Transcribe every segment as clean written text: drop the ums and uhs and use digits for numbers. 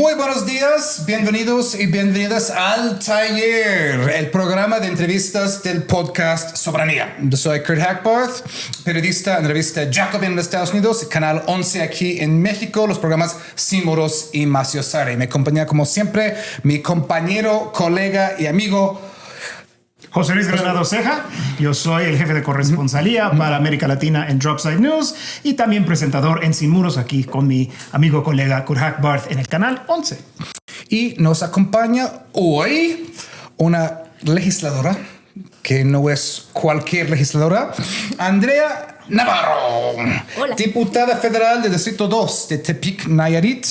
Muy buenos días, bienvenidos y bienvenidas al Taller, el programa de entrevistas del podcast Soberanía. Yo soy Kurt Hackbarth, periodista en la revista Jacobin en Estados Unidos, Canal 11 aquí en México, los programas Sin Muros y Maciosare. Me acompaña como siempre mi compañero, colega y amigo José Luis Granado Ceja. Yo soy el jefe de corresponsalía para América Latina en Dropside News y también presentador en Sin Muros aquí con mi amigo colega Kurt Hackbarth en el canal 11. Y nos acompaña hoy una legisladora que no es cualquier legisladora, Andrea Navarro. Hola. Diputada federal del Distrito 2 de Tepic, Nayarit,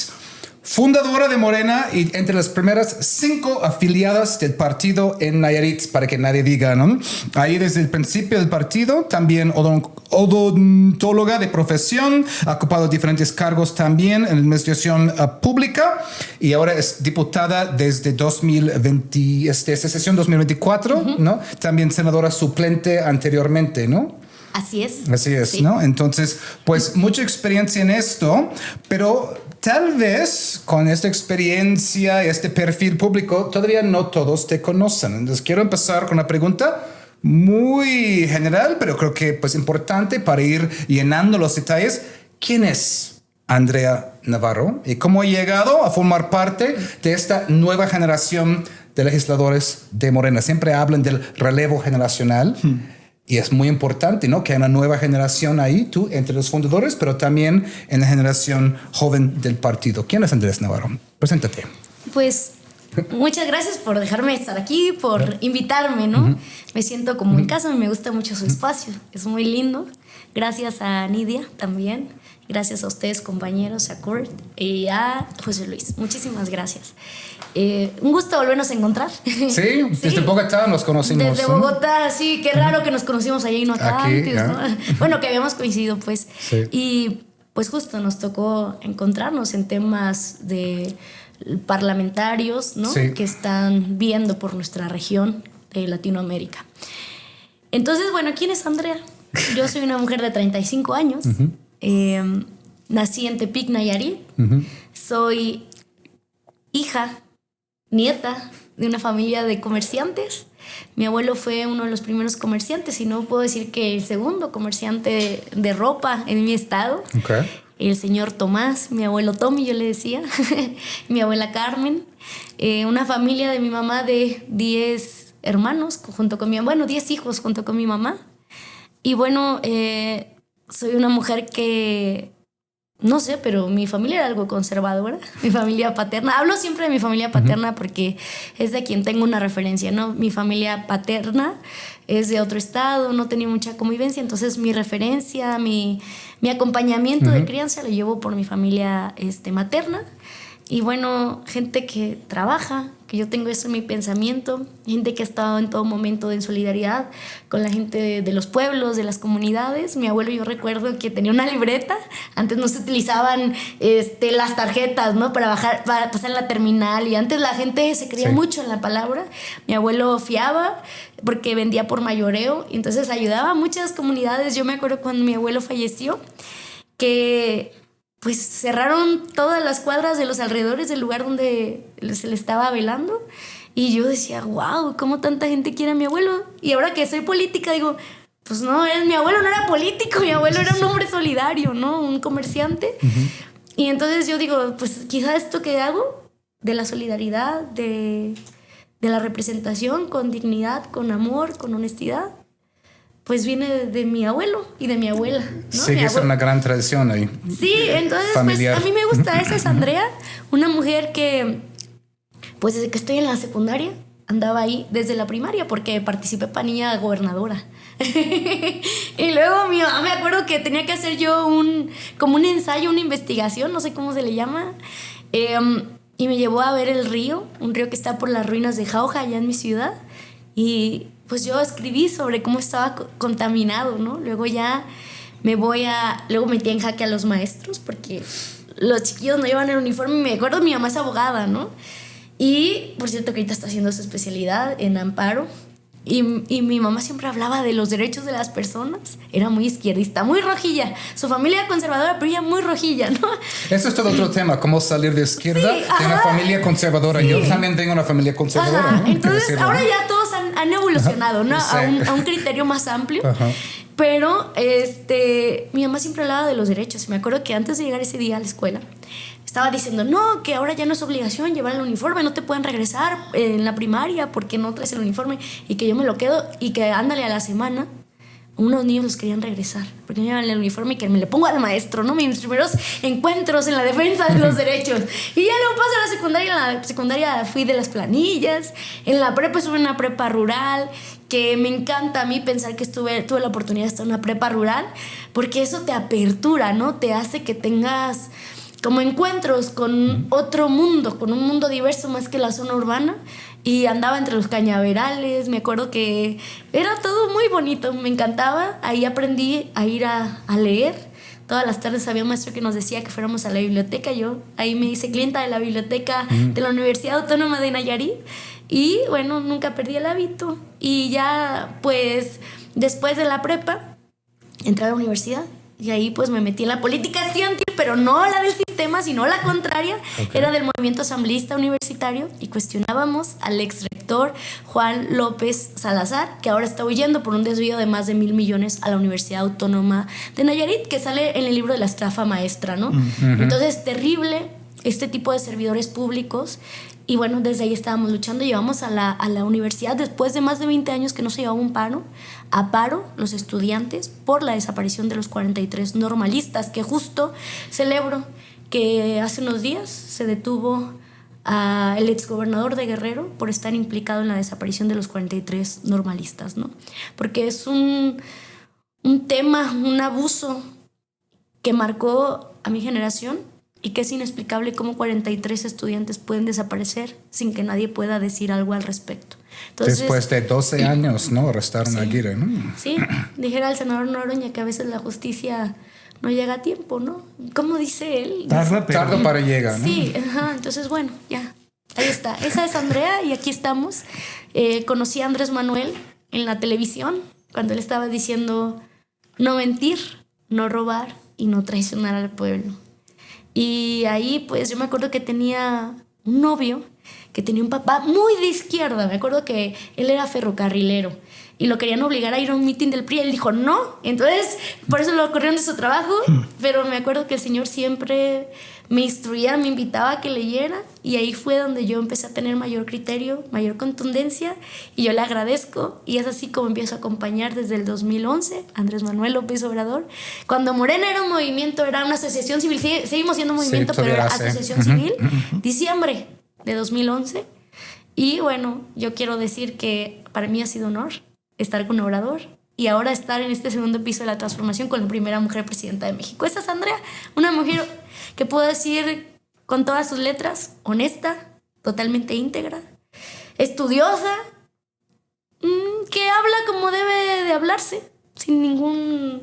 fundadora de Morena y entre las primeras 5 afiliadas del partido en Nayarit, para que nadie diga, ¿no? Ahí desde el principio del partido, también odontóloga de profesión, ha ocupado diferentes cargos también en la administración pública y ahora es diputada desde 2020, esta sesión 2024, ¿no? También senadora suplente anteriormente, ¿no? Así es. Así es, sí. ¿No? Entonces, pues mucha experiencia en esto, pero tal vez con esta experiencia y este perfil público todavía no todos te conocen. Entonces, quiero empezar con una pregunta muy general, pero creo que pues importante para ir llenando los detalles. ¿Quién es Andrea Navarro y cómo ha llegado a formar parte de esta nueva generación de legisladores de Morena? Siempre hablan del relevo generacional. Y es muy importante, ¿no? Que hay una nueva generación ahí, tú, entre los fundadores, pero también en la generación joven del partido. ¿Quién es Andrés Navarro? Preséntate. Pues muchas gracias por dejarme estar aquí, por invitarme, ¿no? Me siento como en casa, me gusta mucho su espacio, es muy lindo. Gracias a Nidia también. Gracias a ustedes, compañeros, a Kurt y a José Luis. Muchísimas gracias. Un gusto volvernos a encontrar. Sí, desde Bogotá nos conocimos. Desde Bogotá, sí, qué raro que nos conocimos allá y no acá aquí, antes, ¿no? Bueno, que habíamos coincidido, pues. Sí. Y pues justo nos tocó encontrarnos en temas de parlamentarios, ¿no? Sí. Que están viendo por nuestra región de Latinoamérica. Entonces, bueno, ¿quién es Andrea? Yo soy una mujer de 35 años. Nací en Tepic, Nayarit. Soy hija, nieta de una familia de comerciantes. Mi abuelo fue uno de los primeros comerciantes, y no puedo decir que el segundo comerciante de ropa en mi estado. Okay. El señor Tomás, mi abuelo Tommy, yo le decía, mi abuela Carmen, una familia de mi mamá de 10 hermanos, junto con 10 hijos junto con mi mamá. Y bueno, soy una mujer que, no sé, pero mi familia era algo conservadora, mi familia paterna. Hablo siempre de mi familia paterna porque es de quien tengo una referencia, ¿no? Mi familia paterna es de otro estado, no tenía mucha convivencia, entonces mi referencia, mi acompañamiento de crianza lo llevo por mi familia materna. Y bueno, gente que trabaja, que yo tengo eso en mi pensamiento, gente que ha estado en todo momento en solidaridad con la gente de los pueblos, de las comunidades. Mi abuelo, yo recuerdo que tenía una libreta, antes no se utilizaban las tarjetas, ¿no? Para pasar en la terminal, y antes la gente se creía mucho en la palabra. Mi abuelo fiaba porque vendía por mayoreo, y entonces ayudaba a muchas comunidades. Yo me acuerdo cuando mi abuelo falleció que pues cerraron todas las cuadras de los alrededores del lugar donde se le estaba velando. Y yo decía, wow, ¿cómo tanta gente quiere a mi abuelo? Y ahora que soy política, digo, pues no, mi abuelo no era político, mi abuelo era un hombre solidario, ¿no? Un comerciante. Y entonces yo digo, pues quizá esto que hago, de la solidaridad, de la representación con dignidad, con amor, con honestidad, pues viene de mi abuelo y de mi abuela, ¿no? Sí, que es una gran tradición ahí. Sí, entonces familiar. Pues a mí me gusta. Esa es Andrea, una mujer que pues desde que estoy en la secundaria andaba ahí, desde la primaria, porque participé para niña gobernadora. Y luego mi mamá, me acuerdo que tenía que hacer yo como un ensayo, una investigación, no sé cómo se le llama, y me llevó a ver el río, un río que está por las ruinas de Jauja, allá en mi ciudad, y pues yo escribí sobre cómo estaba contaminado, ¿no? Luego ya luego metí en jaque a los maestros porque los chiquillos no llevan el uniforme. Me acuerdo, mi mamá es abogada, ¿no? Y por cierto que ahorita está haciendo su especialidad en amparo. Y mi mamá siempre hablaba de los derechos de las personas. Era muy izquierdista, muy rojilla. Su familia era conservadora, pero ella muy rojilla, ¿no? Eso es todo otro tema, cómo salir de izquierda de una familia conservadora. Yo también tengo una familia conservadora. Ajá. ¿no? Entonces, ahora ya todos han evolucionado, ¿no? Sí. A un criterio más amplio. Ajá. Pero mi mamá siempre hablaba de los derechos. Me acuerdo que antes de llegar ese día a la escuela, estaba diciendo, no, que ahora ya no es obligación llevar el uniforme, no te pueden regresar en la primaria porque no traes el uniforme y que yo me lo quedo y que ándale a la semana. Unos niños los querían regresar porque no llevan el uniforme y que me le pongo al maestro, ¿no? Mis primeros encuentros en la defensa de los derechos. Y ya luego paso a la secundaria. En la secundaria fui de las planillas. En la prepa estuve en una prepa rural, que me encanta a mí pensar que tuve la oportunidad de estar en una prepa rural, porque eso te apertura, ¿no? Te hace que tengas como encuentros con otro mundo, con un mundo diverso más que la zona urbana. Y andaba entre los cañaverales. Me acuerdo que era todo muy bonito, me encantaba. Ahí aprendí a ir a leer. Todas las tardes había un maestro que nos decía que fuéramos a la biblioteca. Yo ahí me hice clienta de la biblioteca de la Universidad Autónoma de Nayarit. Y bueno, nunca perdí el hábito. Y ya pues después de la prepa entré a la universidad. Y ahí pues me metí en la política estudiantil, pero no la del sistema, sino la contraria. Okay. Era del movimiento asambleísta universitario y cuestionábamos al ex rector Juan López Salazar, que ahora está huyendo por un desvío de más de 1,000 millones a la Universidad Autónoma de Nayarit, que sale en el libro de la estafa maestra, ¿no? Entonces, terrible este tipo de servidores públicos. Y bueno, desde ahí estábamos luchando. Llevamos a la universidad, después de más de 20 años que no se llevaba un paro, a paro los estudiantes por la desaparición de los 43 normalistas, que justo celebro que hace unos días se detuvo al exgobernador de Guerrero por estar implicado en la desaparición de los 43 normalistas, ¿no? Porque es un tema, un abuso que marcó a mi generación y que es inexplicable cómo 43 estudiantes pueden desaparecer sin que nadie pueda decir algo al respecto. Entonces, después de 12 años, ¿no? Arrestaron a Aguirre, ¿no? Sí, dijera el senador Noroña que a veces la justicia no llega a tiempo, ¿no? ¿Cómo dice él? Tardo para llegar, ¿no? Sí, ajá, entonces bueno, ya, ahí está. Esa es Andrea y aquí estamos. Conocí a Andrés Manuel en la televisión cuando él estaba diciendo no mentir, no robar y no traicionar al pueblo. Y ahí pues yo me acuerdo que tenía un novio que tenía un papá muy de izquierda. Me acuerdo que él era ferrocarrilero y lo querían obligar a ir a un mitin del PRI. Él dijo no, entonces por eso lo corrieron de su trabajo. Pero me acuerdo que el señor siempre me instruía, me invitaba a que leyera, y ahí fue donde yo empecé a tener mayor criterio, mayor contundencia, y yo le agradezco. Y es así como empiezo a acompañar desde el 2011 a Andrés Manuel López Obrador. Cuando Morena era un movimiento, era una asociación civil, seguimos siendo movimiento, pero era asociación civil, diciembre de 2011. Y bueno, yo quiero decir que para mí ha sido un honor estar con Obrador y ahora estar en este segundo piso de la transformación con la primera mujer presidenta de México. Esta es Andrea, una mujer que puedo decir con todas sus letras, honesta, totalmente íntegra, estudiosa, que habla como debe de hablarse, sin ninguna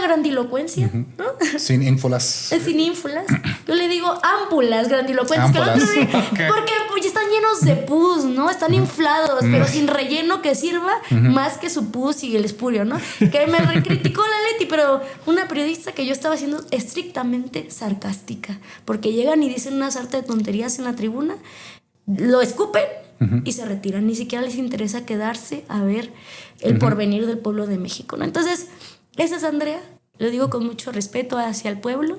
grandilocuencia, ¿no? Sin ínfulas. Sin ínfulas. Yo le digo ámpulas grandilocuentes. Porque pues, están llenos de pus, ¿no? Están inflados, pero sin relleno que sirva más que su pus y el espurio, ¿no? Que me criticó la Leti, pero una periodista que yo estaba siendo estrictamente sarcástica. Porque llegan y dicen una sarta de tonterías en la tribuna, lo escupen y se retiran. Ni siquiera les interesa quedarse a ver el porvenir del pueblo de México, ¿no? Entonces, esa es Andrea, lo digo con mucho respeto hacia el pueblo,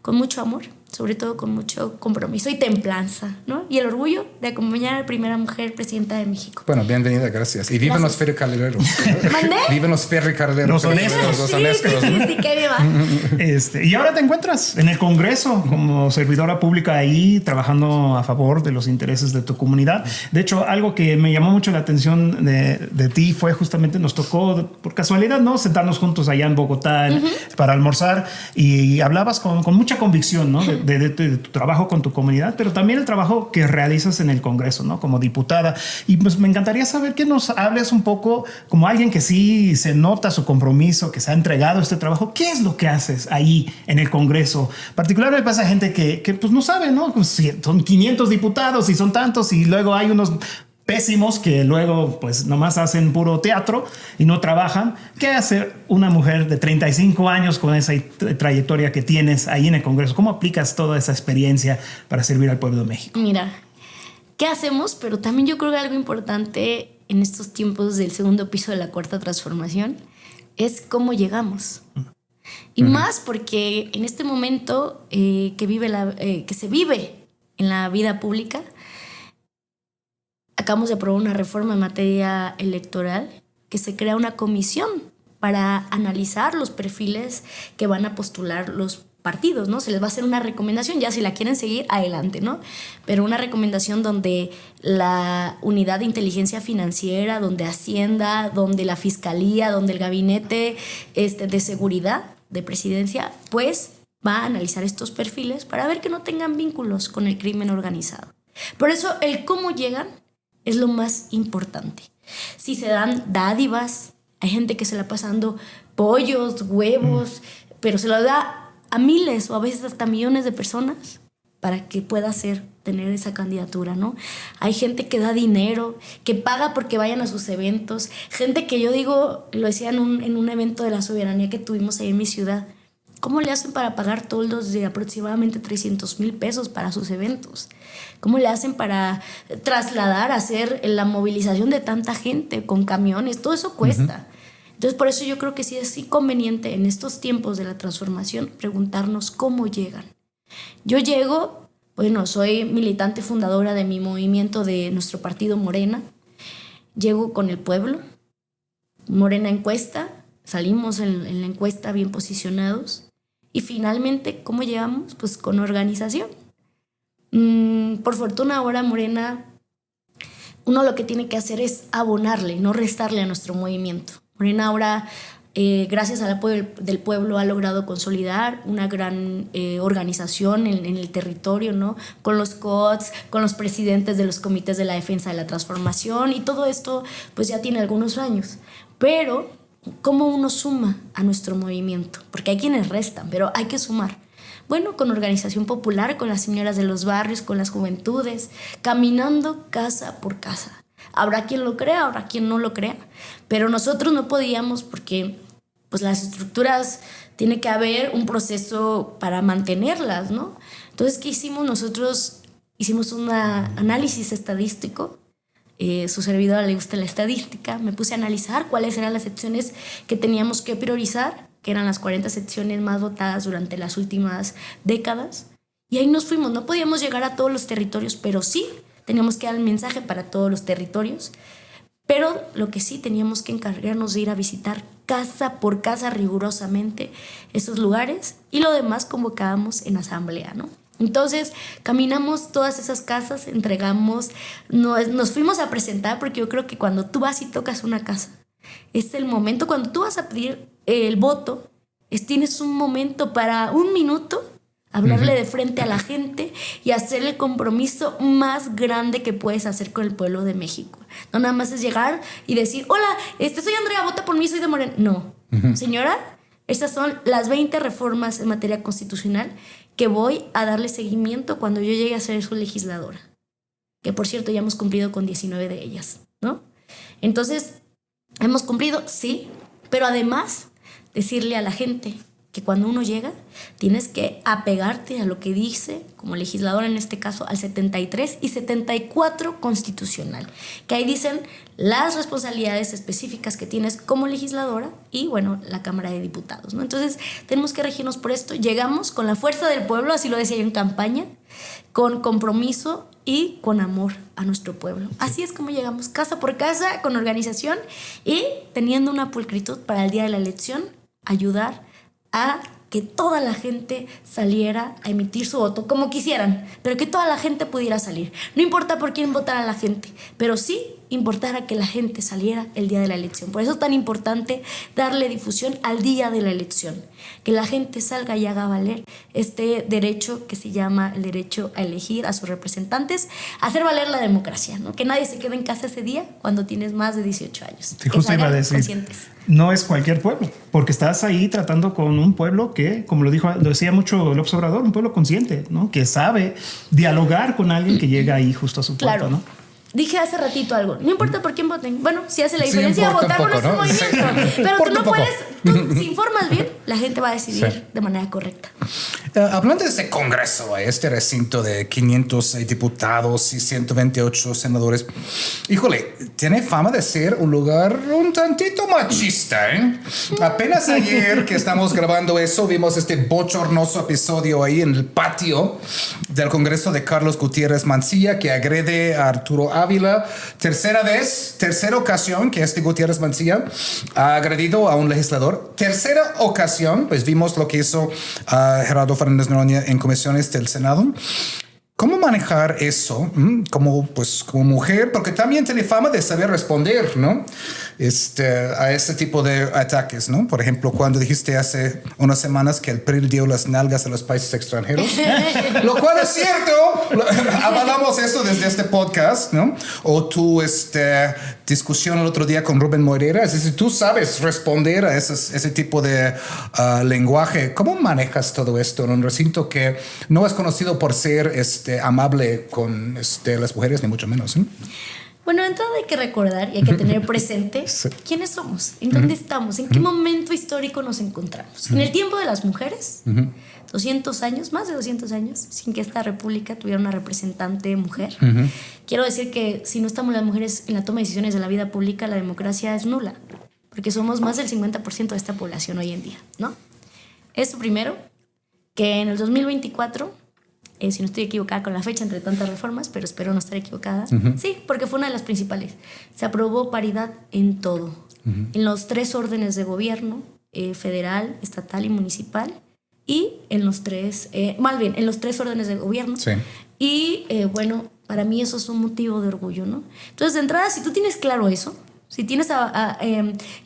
con mucho amor, sobre todo con mucho compromiso y templanza, ¿no? Y el orgullo de acompañar a la primera mujer presidenta de México. Bueno, bienvenida, gracias. Y viven los ferrocarrileros. ¿Mandé? Viven los ferrocarrileros. Los honestos. Los honestos. Sí, que viva. Y ahora te encuentras en el Congreso como servidora pública ahí, trabajando a favor de los intereses de tu comunidad. De hecho, algo que me llamó mucho la atención de ti fue justamente, nos tocó por casualidad, ¿no? Sentarnos juntos allá en Bogotá para almorzar, y hablabas con mucha convicción, ¿no? De tu trabajo con tu comunidad, pero también el trabajo que realizas en el Congreso, ¿no? Como diputada. Y pues me encantaría saber que nos hables un poco como alguien que sí se nota su compromiso, que se ha entregado a este trabajo. ¿Qué es lo que haces ahí en el Congreso? Particularmente pasa gente que pues no sabe, ¿no? Pues son 500 diputados y son tantos, y luego hay unos pésimos que luego pues nomás hacen puro teatro y no trabajan. ¿Qué hace una mujer de 35 años con esa trayectoria que tienes ahí en el Congreso? ¿Cómo aplicas toda esa experiencia para servir al pueblo de México? Mira, ¿qué hacemos? Pero también yo creo que algo importante en estos tiempos del segundo piso de la cuarta transformación es cómo llegamos. Y más porque en este momento que se vive en la vida pública, acabamos de aprobar una reforma en materia electoral que se crea una comisión para analizar los perfiles que van a postular los partidos, ¿no? Se les va a hacer una recomendación, ya si la quieren seguir, adelante, ¿no? Pero una recomendación donde la unidad de inteligencia financiera, donde Hacienda, donde la Fiscalía, donde el Gabinete de Seguridad de Presidencia, pues va a analizar estos perfiles para ver que no tengan vínculos con el crimen organizado. Por eso el cómo llegan es lo más importante. Si se dan dádivas, hay gente que se la pasa dando pollos, huevos, pero se lo da a miles o a veces hasta millones de personas para que pueda tener esa candidatura, ¿no? Hay gente que da dinero, que paga porque vayan a sus eventos, gente que yo digo, lo decía en un evento de la soberanía que tuvimos ahí en mi ciudad, ¿cómo le hacen para pagar toldos de aproximadamente 300,000 pesos para sus eventos? ¿Cómo le hacen para trasladar, hacer la movilización de tanta gente con camiones? Todo eso cuesta. Entonces, por eso yo creo que sí es conveniente en estos tiempos de la transformación preguntarnos cómo llegan. Yo llego, bueno, soy militante fundadora de mi movimiento, de nuestro partido Morena. Llego con el pueblo. Morena encuesta, salimos en la encuesta bien posicionados. Y finalmente, ¿cómo llegamos? Pues con organización. Por fortuna ahora Morena, uno lo que tiene que hacer es abonarle, no restarle a nuestro movimiento. Morena ahora, gracias al apoyo del pueblo, ha logrado consolidar una gran organización en el territorio, ¿no? Con los COTS, con los presidentes de los comités de la defensa de la transformación, y todo esto pues ya tiene algunos años. Pero ¿cómo uno suma a nuestro movimiento? Porque hay quienes restan, pero hay que sumar. Bueno, con organización popular, con las señoras de los barrios, con las juventudes, caminando casa por casa. Habrá quien lo crea, habrá quien no lo crea, pero nosotros no podíamos porque pues las estructuras, tiene que haber un proceso para mantenerlas, ¿no? Entonces, ¿qué hicimos? Nosotros hicimos un análisis estadístico. Su servidora le gusta la estadística. Me puse a analizar cuáles eran las secciones que teníamos que priorizar, que eran las 40 secciones más votadas durante las últimas décadas. Y ahí nos fuimos. No podíamos llegar a todos los territorios, pero sí teníamos que dar el mensaje para todos los territorios. Pero lo que sí teníamos que encargarnos de ir a visitar casa por casa rigurosamente esos lugares, y lo demás convocábamos en asamblea, ¿no? Entonces caminamos todas esas casas, entregamos, nos fuimos a presentar, porque yo creo que cuando tú vas y tocas una casa, es el momento, cuando tú vas a pedir el voto, tienes un momento para un minuto hablarle de frente a la gente y hacer el compromiso más grande que puedes hacer con el pueblo de México. No nada más es llegar y decir, hola, soy Andrea, vota por mí, soy de Morena. No, señora, estas son las 20 reformas en materia constitucional que voy a darle seguimiento cuando yo llegue a ser su legisladora. Que por cierto ya hemos cumplido con 19 de ellas, ¿no? Entonces, hemos cumplido, sí, pero además decirle a la gente que cuando uno llega tienes que apegarte a lo que dice, como legisladora en este caso, al 73 y 74 constitucional, que ahí dicen las responsabilidades específicas que tienes como legisladora y, bueno, la Cámara de Diputados, ¿no? Entonces, tenemos que regirnos por esto. Llegamos con la fuerza del pueblo, así lo decía yo en campaña, con compromiso y con amor a nuestro pueblo. Así es como llegamos, casa por casa, con organización y teniendo una pulcritud para el día de la elección, ayudar a que toda la gente saliera a emitir su voto como quisieran, pero que toda la gente pudiera salir. No importa por quién votara la gente, pero sí importara que la gente saliera el día de la elección. Por eso es tan importante darle difusión al día de la elección, que la gente salga y haga valer este derecho que se llama el derecho a elegir a sus representantes, a hacer valer la democracia, ¿no? Que nadie se quede en casa ese día cuando tienes más de 18 años. Sí, justo iba a decir, conscientes. No es cualquier pueblo, porque estás ahí tratando con un pueblo que, como lo decía mucho López Obrador, un pueblo consciente, ¿no? Que sabe dialogar con alguien que llega ahí justo a su puerta, ¿no? dije hace ratito algo, no importa por quién voten. Bueno, si hace la diferencia importa votar un por poco, nuestro ¿no? movimiento. Sí. Pero tú Importa no un poco. puedes, si informas bien, la gente va a decidir de manera correcta. Hablando de este Congreso, este recinto de 500 diputados y 128 senadores, híjole, tiene fama de ser un lugar un tantito machista, ¿eh? Apenas ayer que estamos grabando eso, vimos este bochornoso episodio ahí en el patio del Congreso de Carlos Gutiérrez Mancilla, que agrede a Arturo Ávila. Tercera ocasión que este Gutiérrez Mancilla ha agredido a un legislador. Tercera ocasión, pues vimos lo que hizo Gerardo Fernández Noroña en comisiones del Senado. ¿Cómo manejar eso como mujer? Porque también tiene fama de saber responder, ¿no? A ese tipo de ataques, ¿no? Por ejemplo, cuando dijiste hace unas semanas que el PRI dio las nalgas a los países extranjeros, lo cual es cierto, avalamos eso desde este podcast, ¿no? O tu discusión el otro día con Rubén Moreira, es decir, tú sabes responder a ese tipo de lenguaje. ¿Cómo manejas todo esto en un recinto que no es conocido por ser amable con las mujeres, ni mucho menos, ¿eh? Bueno, entonces hay que recordar y hay que tener presente quiénes somos, en dónde estamos, en qué momento histórico nos encontramos. En el tiempo de las mujeres, 200 años, más de 200 años, sin que esta república tuviera una representante mujer. Quiero decir que si no estamos las mujeres en la toma de decisiones de la vida pública, la democracia es nula, porque somos más del 50% de esta población hoy en día, ¿no? Eso primero, que en el 2024... si no estoy equivocada con la fecha entre tantas reformas, pero espero no estar equivocada. Sí, porque fue una de las principales. Se aprobó paridad en todo. En los 3 órdenes de gobierno, federal, estatal y municipal. Y en los 3, en los 3 órdenes de gobierno. Sí. Y bueno, para mí eso es un motivo de orgullo, ¿no? Entonces, de entrada, si tú tienes claro eso, si tienes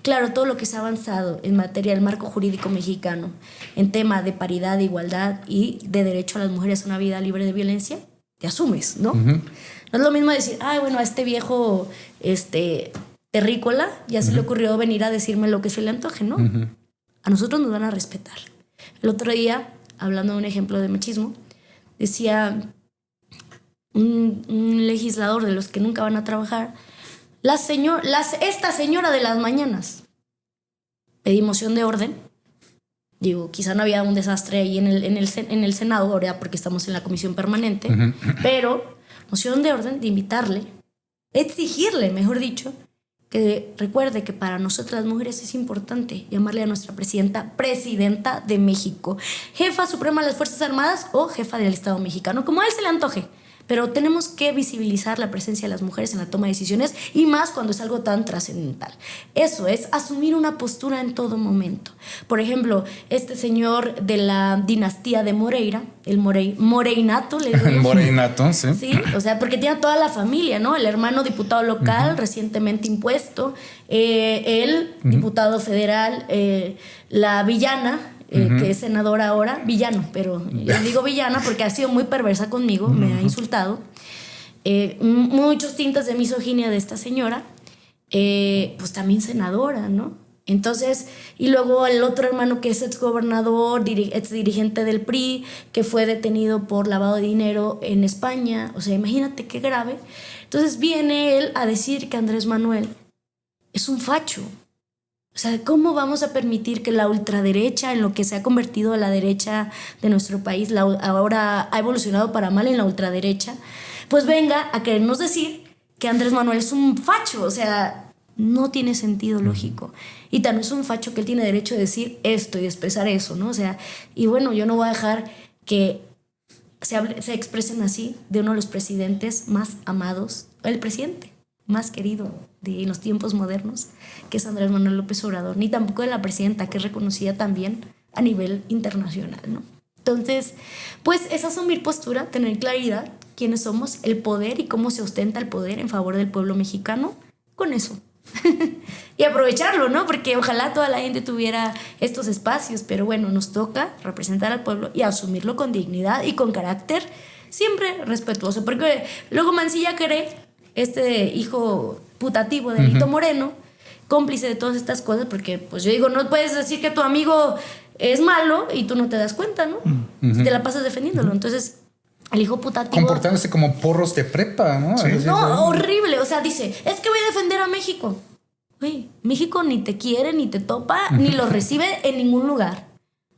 claro todo lo que se ha avanzado en materia del marco jurídico mexicano, en tema de paridad, de igualdad y de derecho a las mujeres a una vida libre de violencia, te asumes, ¿no? No es lo mismo decir, bueno, a este viejo terrícola ya se le ocurrió venir a decirme lo que se le antoje, ¿no? A nosotros nos van a respetar. El otro día, hablando de un ejemplo de machismo, decía un legislador de los que nunca van a trabajar, esta señora de las mañanas, pedí moción de orden. Digo, quizá no había un desastre ahí en el Senado, ahora porque estamos en la comisión permanente, pero moción de orden de invitarle, exigirle, mejor dicho, que recuerde que para nosotras las mujeres es importante llamarle a nuestra presidenta de México, jefa suprema de las Fuerzas Armadas o jefa del Estado mexicano, como a él se le antoje. Pero tenemos que visibilizar la presencia de las mujeres en la toma de decisiones y más cuando es algo tan trascendental. Eso es asumir una postura en todo momento. Por ejemplo, este señor de la dinastía de Moreira, el Moreinato, le digo. El Moreinato, sí. Sí, o sea, porque tiene toda la familia, ¿no? El hermano diputado local recientemente impuesto, el diputado federal, la villana, que es senadora ahora, villano, pero yo digo villana porque ha sido muy perversa conmigo, me ha insultado. Muchos tintes de misoginia de esta señora, pues también senadora, ¿no? Entonces, y luego el otro hermano que es exgobernador, ex dirigente del PRI, que fue detenido por lavado de dinero en España. O sea, imagínate qué grave. Entonces viene él a decir que Andrés Manuel es un facho. O sea, ¿cómo vamos a permitir que la ultraderecha, en lo que se ha convertido la derecha de nuestro país, ahora ha evolucionado para mal en la ultraderecha, pues venga a querernos decir que Andrés Manuel es un facho? O sea, no tiene sentido lógico. Y tan es un facho que él tiene derecho a decir esto y expresar eso, ¿no? O sea, y bueno, yo no voy a dejar que se expresen así de uno de los presidentes más amados, el presidente más querido de los tiempos modernos, que es Andrés Manuel López Obrador, ni tampoco de la presidenta, que es reconocida también a nivel internacional, ¿no? Entonces, pues es asumir postura, tener claridad quiénes somos, el poder y cómo se ostenta el poder en favor del pueblo mexicano, con eso. Y aprovecharlo, ¿no? Porque ojalá toda la gente tuviera estos espacios, pero bueno, nos toca representar al pueblo y asumirlo con dignidad y con carácter siempre respetuoso, porque luego Mancilla cree, este hijo putativo de Alito Moreno, cómplice de todas estas cosas, porque pues yo digo, no puedes decir que tu amigo es malo y tú no te das cuenta, ¿no? Te la pasas defendiéndolo. Entonces, el hijo putativo. Comportándose como porros de prepa, ¿no? Sí. No, horrible. O sea, dice, es que voy a defender a México. Güey, México ni te quiere, ni te topa, ni lo recibe en ningún lugar.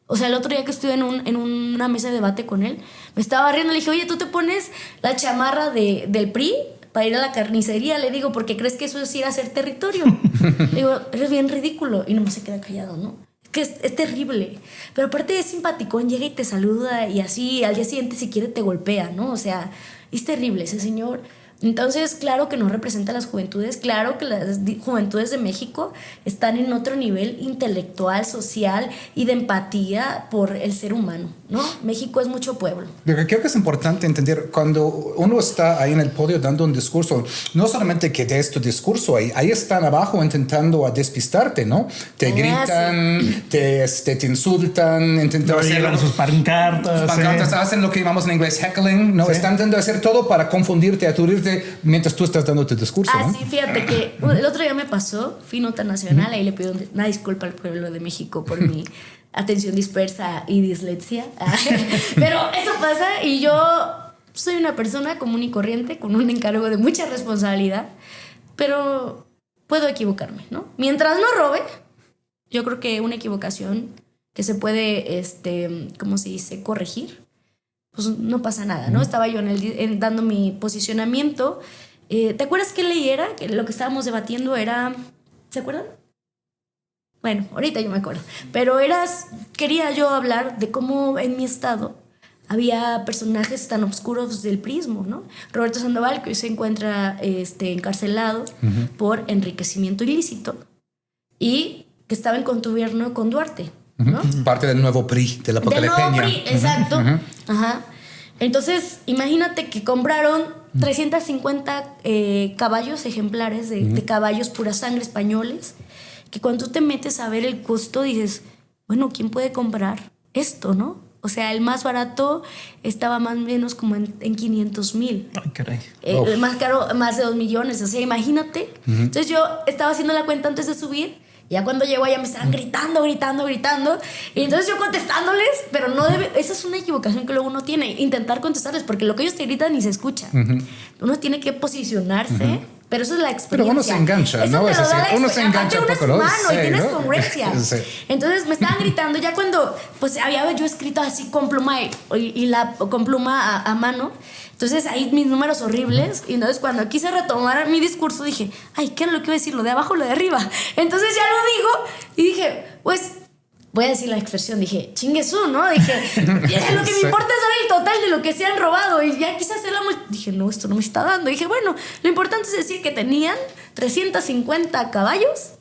O sea, el otro día que estuve en una mesa de debate con él, me estaba riendo. Le dije, oye, ¿tú te pones la chamarra del PRI para ir a la carnicería? Le digo, ¿porque crees que eso es ir a hacer territorio? Le digo, eres bien ridículo. Y no se queda callado, ¿no? Que es terrible. Pero aparte es simpaticón, llega y te saluda y así al día siguiente si quiere te golpea, ¿no? O sea, es terrible ese señor. Entonces, claro que no representa a las juventudes, claro que las juventudes de México están en otro nivel intelectual, social y de empatía por el ser humano, ¿no? México es mucho pueblo. Lo que creo que es importante entender, cuando uno está ahí en el podio dando un discurso, no solamente que des tu discurso, ahí están abajo intentando a despistarte, ¿no? Te gritan, sí. te insultan, intentan No hacer llevan sus pancartas. hacen lo que llamamos en inglés heckling, ¿no? Sí. Están intentando hacer todo para confundirte, aturdirte mientras tú estás dando tu discurso, ¿no? Sí, fíjate que el otro día me pasó, fui nota nacional, ahí le pido una disculpa al pueblo de México por mi atención dispersa y dislexia. Pero eso pasa y yo soy una persona común y corriente con un encargo de mucha responsabilidad, pero puedo equivocarme, ¿no? Mientras no robe, yo creo que una equivocación que se puede, ¿cómo se dice?, corregir, pues no pasa nada, ¿no? Estaba yo dando mi posicionamiento. ¿Te acuerdas qué ley era? Que lo que estábamos debatiendo era... ¿Se acuerdan? Bueno, ahorita yo me acuerdo. Pero quería yo hablar de cómo en mi estado había personajes tan oscuros del prismo, ¿no? Roberto Sandoval, que hoy se encuentra encarcelado por enriquecimiento ilícito y que estaba en contubernio con Duarte, ¿no? Parte del nuevo PRI, de la época de Peña. PRI, exacto. Ajá. Entonces, imagínate que compraron 350 caballos, ejemplares de caballos pura sangre españoles, que cuando tú te metes a ver el costo dices, bueno, ¿quién puede comprar esto, no? O sea, el más barato estaba más o menos como en 500,000. Ay, caray. El más caro, más de 2 millones. O sea, imagínate. Entonces yo estaba haciendo la cuenta antes de subir. Ya cuando llego allá me estaban gritando. Y entonces yo contestándoles, pero no debe... Esa es una equivocación que luego uno tiene. Intentar contestarles, porque lo que ellos te gritan ni se escucha. Uno tiene que posicionarse, pero eso es la experiencia. Pero uno se engancha, eso ¿no? Es así, uno se engancha un poco, ¿no? Uno es humano y tienes ¿no? congruencia. Sí. Entonces me estaban gritando. Ya cuando pues había yo escrito así con pluma con pluma a mano. Entonces ahí mis números horribles. Y entonces cuando quise retomar mi discurso dije, ay, ¿qué es lo que iba a decir? ¿Lo de abajo o lo de arriba? Entonces ya lo digo y dije, pues voy a decir la expresión. Dije, chinguesú, ¿no? Dije, lo que me importa es dar el total de lo que se han robado. Y ya quise hacer dije, no, esto no me está dando. Dije, bueno, lo importante es decir que tenían 350 caballos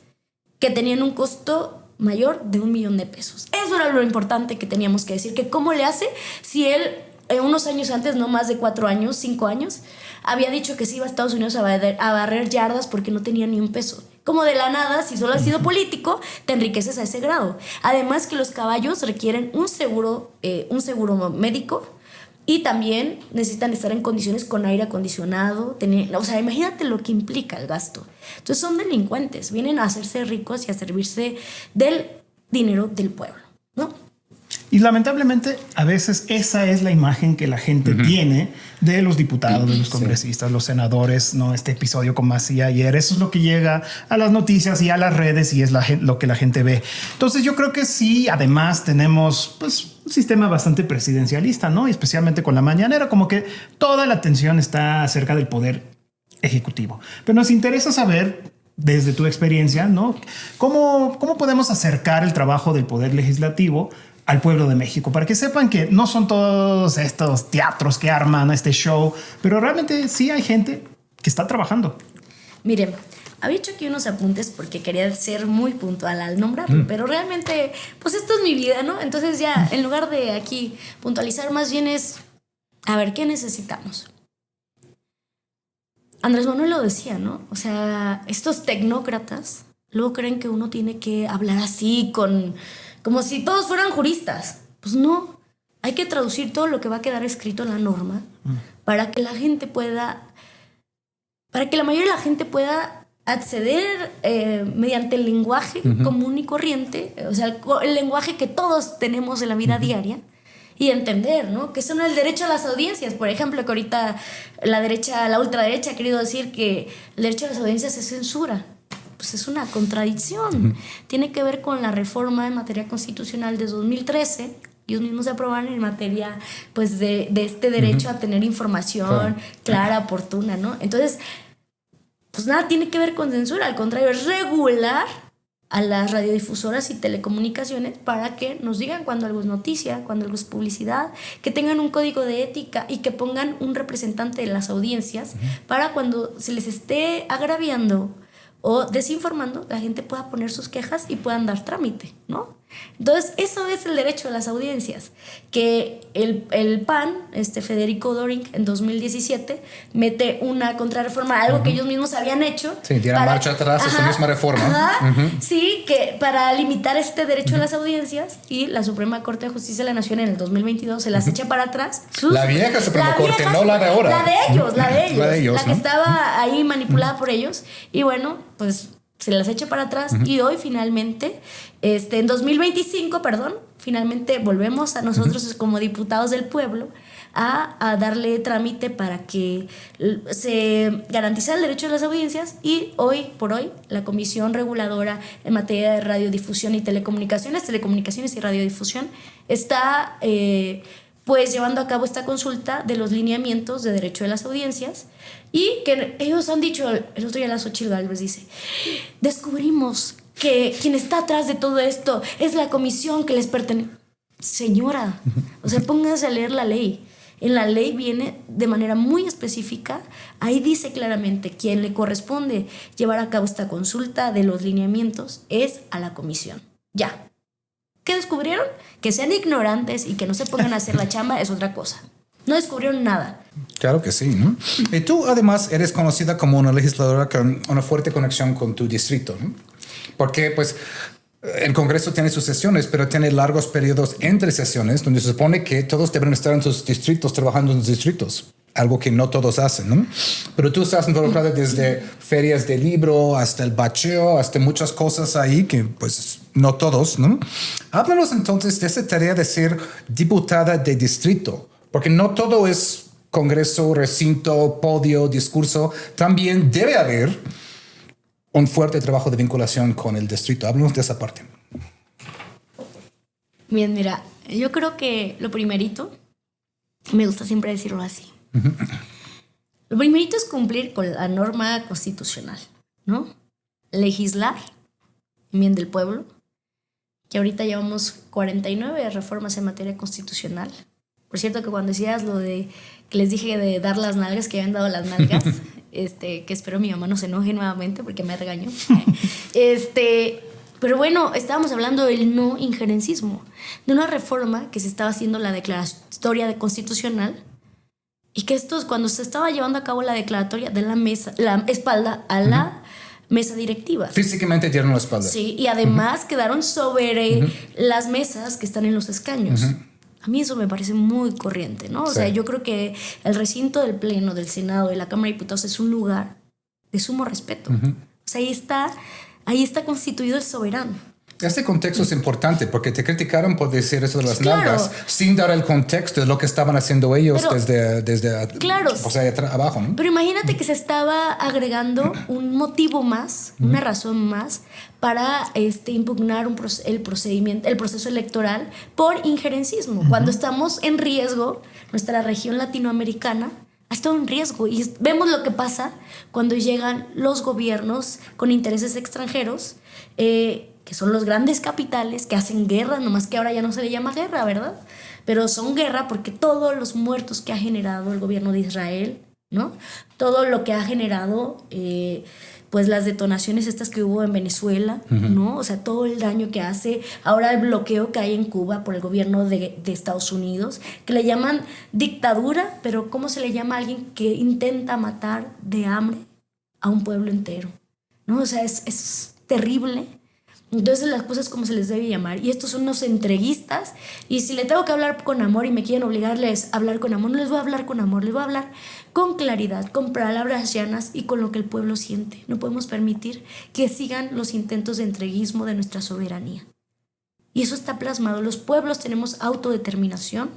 que tenían un costo mayor de $1 millón. Eso era lo importante que teníamos que decir. Que cómo le hace si él... unos años antes, no más de 4 años, 5 años, había dicho que se iba a Estados Unidos a barrer yardas porque no tenía ni un peso. Como de la nada, si solo has sido político, te enriqueces a ese grado. Además que los caballos requieren un seguro médico y también necesitan estar en condiciones con aire acondicionado. O sea, imagínate lo que implica el gasto. Entonces son delincuentes, vienen a hacerse ricos y a servirse del dinero del pueblo, ¿no? Y lamentablemente a veces esa es la imagen que la gente tiene de los diputados, de los congresistas, los senadores, ¿no? Este episodio con Maciá ayer, eso es lo que llega a las noticias y a las redes y es lo que la gente ve. Entonces yo creo que sí, además tenemos pues un sistema bastante presidencialista, ¿no? Y especialmente con la mañanera, como que toda la atención está acerca del poder ejecutivo. Pero nos interesa saber, desde tu experiencia, ¿no? ¿Cómo podemos acercar el trabajo del poder legislativo al pueblo de México, para que sepan que no son todos estos teatros que arman este show, pero realmente sí hay gente que está trabajando? Miren, había hecho aquí unos apuntes porque quería ser muy puntual al nombrarlo, pero realmente, pues esto es mi vida, ¿no? Entonces ya, en lugar de aquí puntualizar, más bien es, a ver, ¿qué necesitamos? Andrés Manuel lo decía, ¿no? O sea, estos tecnócratas luego creen que uno tiene que hablar así como si todos fueran juristas. Pues no, hay que traducir todo lo que va a quedar escrito en la norma para que la mayoría de la gente pueda acceder mediante el lenguaje común y corriente, o sea, el lenguaje que todos tenemos en la vida diaria, y entender, ¿no? Que son el derecho a las audiencias. Por ejemplo, que ahorita la ultraderecha ha querido decir que el derecho a las audiencias es censura. Pues es una contradicción. Tiene que ver con la reforma en materia constitucional de 2013. Ellos mismos se aprobaron en materia, pues, de este derecho a tener información clara, oportuna, ¿no? Entonces, pues nada tiene que ver con censura. Al contrario, es regular a las radiodifusoras y telecomunicaciones para que nos digan cuando algo es noticia, cuando algo es publicidad, que tengan un código de ética y que pongan un representante de las audiencias para cuando se les esté agraviando o desinformando, la gente pueda poner sus quejas y puedan dar trámite, ¿no? Entonces, eso es el derecho a las audiencias, que el PAN, Federico Doring, en 2017, mete una contrarreforma, algo que ellos mismos habían hecho. Sí, dieron marcha atrás a esa misma reforma. Sí, que para limitar este derecho a las audiencias, y la Suprema Corte de Justicia de la Nación en el 2022 se las echa para atrás. La vieja Suprema Corte, no la de ahora. La de ellos, ¿no? que estaba ahí manipulada por ellos, y bueno, pues se las echa para atrás y hoy finalmente, en 2025, finalmente volvemos a nosotros como diputados del pueblo a darle trámite para que se garantice el derecho a las audiencias, y hoy por hoy la Comisión Reguladora en materia de radiodifusión y telecomunicaciones y radiodifusión está pues llevando a cabo esta consulta de los lineamientos de derecho de las audiencias, y que ellos han dicho, el otro día la Xochitl Gálvez dice, descubrimos que quien está atrás de todo esto es la comisión que les pertenece. Señora, o sea, pónganse a leer la ley. En la ley viene de manera muy específica, ahí dice claramente quién le corresponde llevar a cabo esta consulta de los lineamientos es a la comisión. Ya. ¿Qué descubrieron? Que sean ignorantes y que no se pongan a hacer la chamba es otra cosa. No descubrieron nada. Claro que sí, ¿no? Y tú además eres conocida como una legisladora con una fuerte conexión con tu distrito, ¿no? Porque pues el Congreso tiene sus sesiones, pero tiene largos periodos entre sesiones donde se supone que todos deben estar en sus distritos, trabajando en sus distritos. Algo que no todos hacen, ¿no? Pero tú estás involucrada desde ferias de libro hasta el bacheo, hasta muchas cosas ahí que pues no todos, ¿no? Háblanos entonces de esa tarea de ser diputada de distrito, porque no todo es congreso, recinto, podio, discurso. También debe haber un fuerte trabajo de vinculación con el distrito. Háblanos de esa parte. Bien, mira, yo creo que lo primerito, me gusta siempre decirlo así, lo primerito es cumplir con la norma constitucional, ¿no? Legislar en bien del pueblo, que ahorita llevamos 49 reformas en materia constitucional. Por cierto, que cuando decías lo de que les dije de dar las nalgas, que habían dado las nalgas, que espero mi mamá no se enoje nuevamente porque me regañó. Pero bueno, estábamos hablando del no injerencismo, de una reforma que se estaba haciendo la declaratoria de constitucional, y que cuando se estaba llevando a cabo la declaratoria de la espalda a la mesa directiva. Físicamente dieron la espalda. Sí, y además quedaron sobre las mesas que están en los escaños. A mí eso me parece muy corriente, ¿no? O sea, yo creo que el recinto del Pleno, del Senado, de la Cámara de Diputados es un lugar de sumo respeto. O sea, ahí está constituido el soberano. Este contexto es importante porque te criticaron por decir eso de las nalgas sin dar el contexto de lo que estaban haciendo ellos desde abajo, ¿no? Pero imagínate que se estaba agregando un motivo más, una razón más para impugnar el proceso electoral por injerencismo. Cuando estamos en riesgo, nuestra región latinoamericana ha estado en riesgo, y vemos lo que pasa cuando llegan los gobiernos con intereses extranjeros, que son los grandes capitales que hacen guerra, nomás que ahora ya no se le llama guerra, ¿verdad? Pero son guerra porque todos los muertos que ha generado el gobierno de Israel, ¿no? Todo lo que ha generado, pues las detonaciones estas que hubo en Venezuela, ¿no? O sea, todo el daño que hace, ahora el bloqueo que hay en Cuba por el gobierno de Estados Unidos, que le llaman dictadura, pero ¿cómo se le llama a alguien que intenta matar de hambre a un pueblo entero? ¿No? O sea, es terrible. Entonces las cosas como se les debe llamar, y estos son unos entreguistas, y si le tengo que hablar con amor y me quieren obligarles a hablar con amor, no les voy a hablar con amor, les voy a hablar con claridad, con palabras llanas y con lo que el pueblo siente. No podemos permitir que sigan los intentos de entreguismo de nuestra soberanía, y eso está plasmado. Los pueblos tenemos autodeterminación,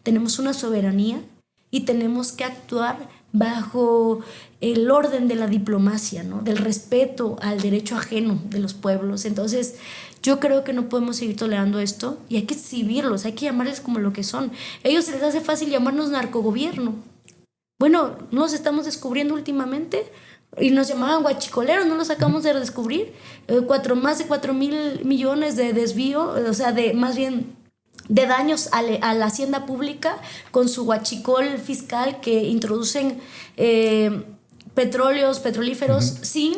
tenemos una soberanía y tenemos que actuar bajo el orden de la diplomacia, ¿no? Del respeto al derecho ajeno de los pueblos. Entonces, yo creo que no podemos seguir tolerando esto y hay que exhibirlos, hay que llamarles como lo que son. A ellos se les hace fácil llamarnos narcogobierno. Bueno, nos estamos descubriendo últimamente y nos llamaban guachicoleros, no los acabamos de descubrir. Más de 4,000 millones de desvío, o sea, más bien de daños a la hacienda pública con su huachicol fiscal que introducen petrolíferos sin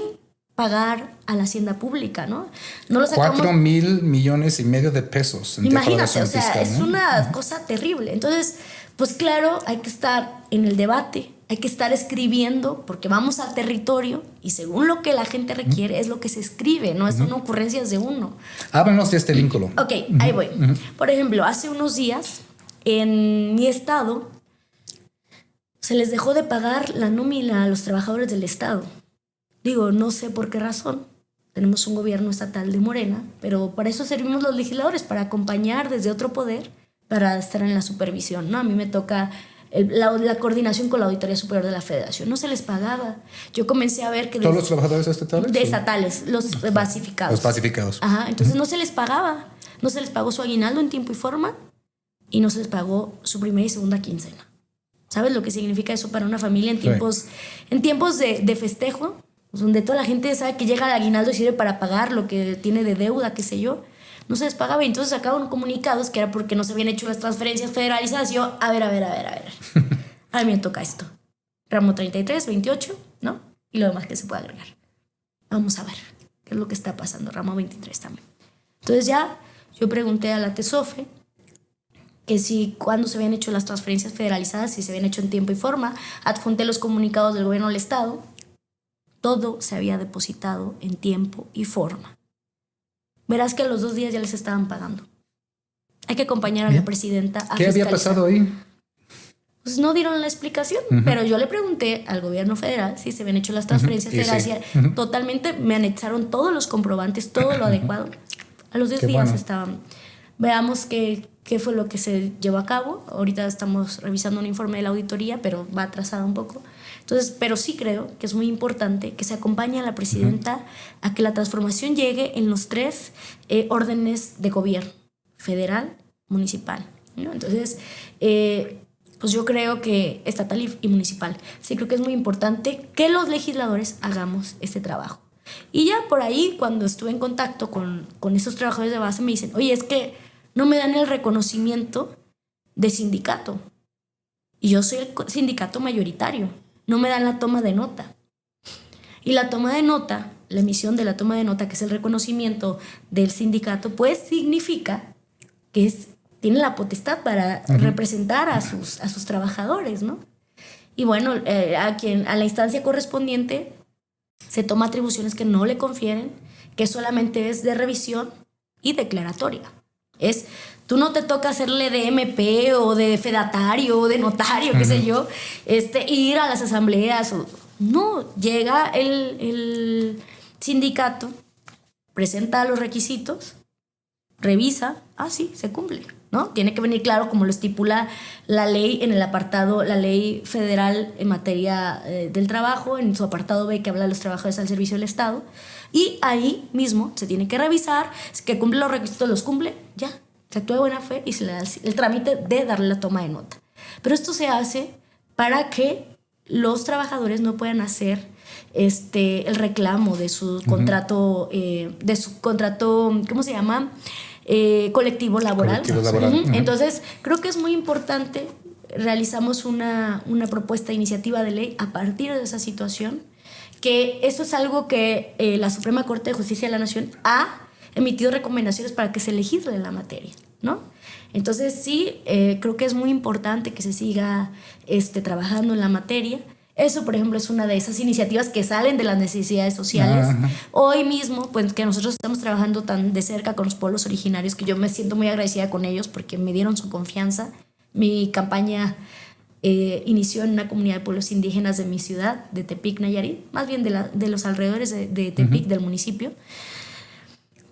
pagar a la hacienda pública, ¿no? No lo sacamos. 4,000 millones y medio de pesos en Imagínate, o sea, fiscal, es ¿no? una cosa terrible. Entonces, pues claro, hay que estar en el debate, hay que estar escribiendo, porque vamos al territorio y según lo que la gente requiere es lo que se escribe, no son ocurrencias de uno. Háblanos de este vínculo. Ok, ahí voy. Por ejemplo, hace unos días en mi estado se les dejó de pagar la nómina a los trabajadores del estado. Digo, no sé por qué razón. Tenemos un gobierno estatal de Morena, pero para eso servimos los legisladores, para acompañar desde otro poder, para estar en la supervisión, ¿no? A mí me toca la coordinación con la Auditoría Superior de la Federación. No se les pagaba. Yo comencé a ver que... ¿Todos los trabajadores estatales? De estatales, los basificados. Los basificados. Ajá, entonces no se les pagaba. No se les pagó su aguinaldo en tiempo y forma y no se les pagó su primera y segunda quincena. ¿Sabes lo que significa eso para una familia en tiempos de festejo? Donde toda la gente sabe que llega el aguinaldo y sirve para pagar lo que tiene de deuda, qué sé yo. No se les pagaba y entonces sacaban comunicados que era porque no se habían hecho las transferencias federalizadas. Y yo, a ver. A mí me toca esto. Ramo 33, 28, ¿no? Y lo demás que se puede agregar. Vamos a ver qué es lo que está pasando. Ramo 23 también. Entonces ya yo pregunté a la TESOFE que si cuando se habían hecho las transferencias federalizadas, si se habían hecho en tiempo y forma. Adjunté los comunicados del gobierno del estado. Todo se había depositado en tiempo y forma. Verás que a los 2 días ya les estaban pagando. Hay que acompañar a la presidenta a ¿Qué había fiscalizar. pasado ahí? Pues no dieron la explicación, pero yo le pregunté al gobierno federal si se habían hecho las transferencias federales. Totalmente me anexaron todos los comprobantes, todo lo adecuado. A los 10 días estaban. Veamos qué fue lo que se llevó a cabo. Ahorita estamos revisando un informe de la auditoría, pero va atrasado un poco. Entonces, pero sí creo que es muy importante que se acompañe a la presidenta a que la transformación llegue en los 3 órdenes de gobierno, federal, municipal, ¿no? Entonces, pues yo creo que estatal y municipal. Sí creo que es muy importante que los legisladores hagamos este trabajo. Y ya por ahí, cuando estuve en contacto con esos trabajadores de base, me dicen, oye, es que no me dan el reconocimiento de sindicato. Y yo soy el sindicato mayoritario. No me dan la toma de nota. Y la toma de nota, la emisión de la toma de nota, que es el reconocimiento del sindicato, pues significa que tiene la potestad para representar a sus trabajadores, ¿no? Y bueno, a la instancia correspondiente se toma atribuciones que no le confieren, que solamente es de revisión y declaratoria. Tú no te toca hacerle de MP o de fedatario o de notario, qué sé yo, ir a las asambleas. No, llega el sindicato, presenta los requisitos, revisa, sí, se cumple, ¿no? Tiene que venir claro como lo estipula la ley en el apartado, la ley federal en materia del trabajo, en su apartado B que habla de los trabajadores al servicio del Estado, y ahí mismo se tiene que revisar, que cumple los requisitos, los cumple, ya. Se actúa de buena fe y se le da el trámite de darle la toma de nota. Pero esto se hace para que los trabajadores no puedan hacer el reclamo de su contrato, ¿cómo se llama? Colectivo laboral. Entonces, creo que es muy importante. Realizamos una propuesta de iniciativa de ley a partir de esa situación, que eso es algo que la Suprema Corte de Justicia de la Nación ha emitido recomendaciones para que se legisle la materia, ¿no? Entonces sí, creo que es muy importante que se siga trabajando en la materia. Eso, por ejemplo, es una de esas iniciativas que salen de las necesidades sociales. Hoy mismo, pues que nosotros estamos trabajando tan de cerca con los pueblos originarios, que yo me siento muy agradecida con ellos porque me dieron su confianza. Mi campaña inició en una comunidad de pueblos indígenas de mi ciudad, de Tepic, Nayarit, más bien de los alrededores de Tepic, del municipio.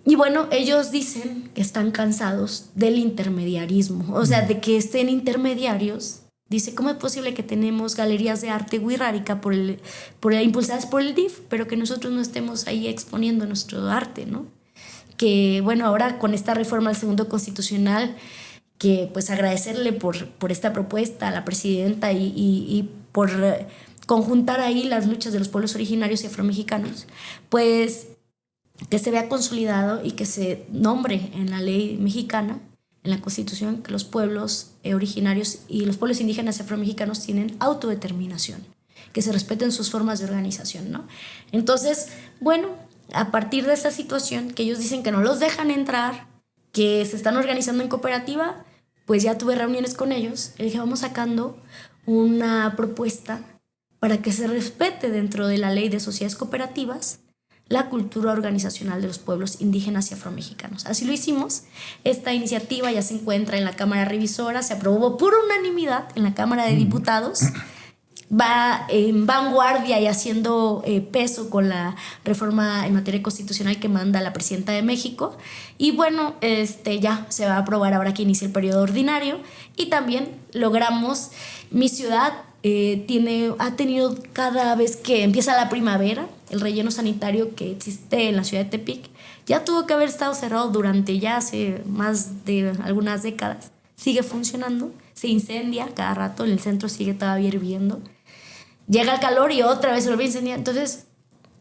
Y bueno, ellos dicen que están cansados del intermediarismo, o sea, de que estén intermediarios. Dice, ¿cómo es posible que tenemos galerías de arte wixárika impulsadas por el DIF, pero que nosotros no estemos ahí exponiendo nuestro arte, ¿no? Que bueno, ahora con esta reforma al segundo constitucional, que pues agradecerle por esta propuesta a la presidenta y por conjuntar ahí las luchas de los pueblos originarios y afromexicanos, pues que se vea consolidado y que se nombre en la ley mexicana, en la Constitución, que los pueblos originarios y los pueblos indígenas y afromexicanos tienen autodeterminación, que se respeten sus formas de organización, ¿no? Entonces, bueno, a partir de esta situación, que ellos dicen que no los dejan entrar, que se están organizando en cooperativa, pues ya tuve reuniones con ellos y dije, vamos sacando una propuesta para que se respete dentro de la ley de sociedades cooperativas la cultura organizacional de los pueblos indígenas y afromexicanos. Así lo hicimos. Esta iniciativa ya se encuentra en la Cámara Revisora, se aprobó por unanimidad en la Cámara de Diputados, va en vanguardia y haciendo peso con la reforma en materia constitucional que manda la presidenta de México. Y bueno, ya se va a aprobar ahora que inicia el periodo ordinario. Y también logramos, mi ciudad ha tenido cada vez que empieza la primavera, el relleno sanitario que existe en la ciudad de Tepic ya tuvo que haber estado cerrado durante ya hace más de algunas décadas. Sigue funcionando, se incendia cada rato, en el centro sigue todavía hirviendo. Llega el calor y otra vez se vuelve a incendiar. Entonces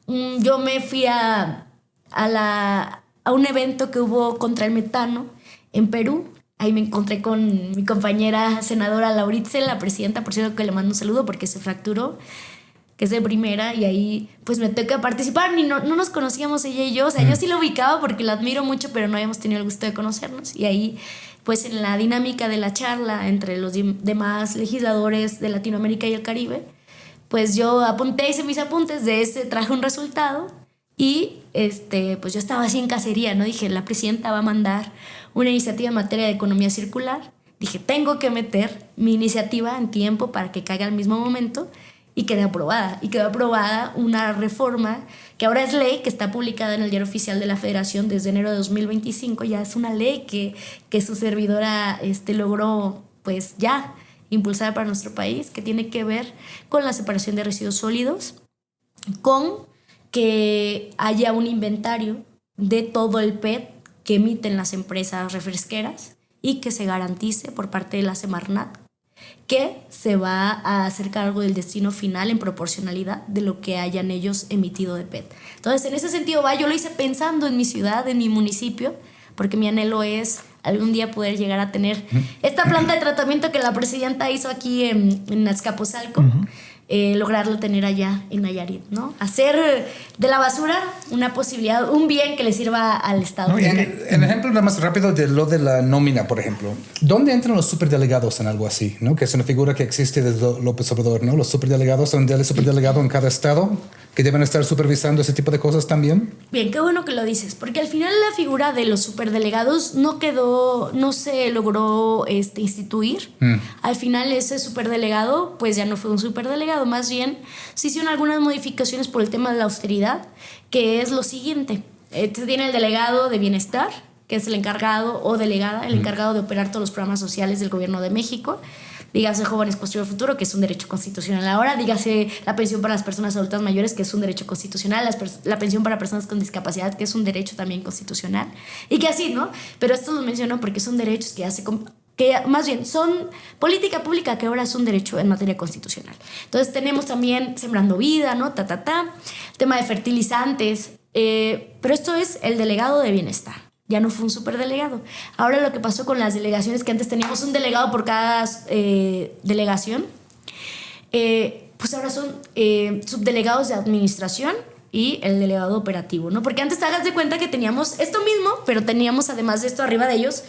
yo me fui a un evento que hubo contra el metano en Perú. Ahí me encontré con mi compañera senadora Lauritze, la presidenta, por cierto que le mando un saludo porque se fracturó, que es de primera, y ahí pues me toca participar. Y no nos conocíamos ella y yo, o sea, yo sí la ubicaba porque la admiro mucho, pero no habíamos tenido el gusto de conocernos. Y ahí pues en la dinámica de la charla entre los demás legisladores de Latinoamérica y el Caribe, pues yo hice mis apuntes, de ese traje un resultado. Y pues yo estaba así en cacería, ¿no? Dije, la presidenta va a mandar una iniciativa en materia de economía circular. Dije, tengo que meter mi iniciativa en tiempo para que caiga al mismo momento, y quedé aprobada. Y quedó aprobada una reforma que ahora es ley, que está publicada en el Diario Oficial de la Federación desde enero de 2025. Ya es una ley que su servidora logró pues ya impulsar para nuestro país, que tiene que ver con la separación de residuos sólidos, con que haya un inventario de todo el PET que emiten las empresas refresqueras y que se garantice por parte de la Semarnat que se va a hacer cargo del destino final en proporcionalidad de lo que hayan ellos emitido de PET. Entonces, en ese sentido yo lo hice pensando en mi ciudad, en mi municipio, porque mi anhelo es algún día poder llegar a tener esta planta de tratamiento que la presidenta hizo aquí en Azcapotzalco, lograrlo tener allá en Nayarit, ¿no? Hacer de la basura una posibilidad, un bien que le sirva al Estado. No, en ejemplo nada más rápido de lo de la nómina, por ejemplo, ¿dónde entran los superdelegados en algo así, ¿no? Que es una figura que existe desde López Obrador, ¿no? Los superdelegados, son del superdelegado en cada estado que deben estar supervisando ese tipo de cosas también. Bien, qué bueno que lo dices, porque al final la figura de los superdelegados no se logró instituir. Al final ese superdelegado pues ya no fue un superdelegado, más bien se hicieron algunas modificaciones por el tema de la austeridad, que es lo siguiente. Tiene el delegado de bienestar, que es el encargado o delegada, el encargado de operar todos los programas sociales del gobierno de México. Dígase Jóvenes Construyendo el Futuro, que es un derecho constitucional ahora. Dígase la pensión para las personas adultas mayores, que es un derecho constitucional. La pensión para personas con discapacidad, que es un derecho también constitucional. Y que así, ¿no? Pero esto los menciono porque son derechos que más bien son política pública, que ahora es un derecho en materia constitucional. Entonces tenemos también Sembrando Vida, ¿no? Tema de fertilizantes. Pero esto es el delegado de bienestar. Ya no fue un superdelegado. Ahora lo que pasó con las delegaciones, que antes teníamos un delegado por cada delegación, pues ahora son subdelegados de administración y el delegado operativo, ¿no? Porque antes te hagas de cuenta que teníamos esto mismo, pero teníamos además de esto arriba de ellos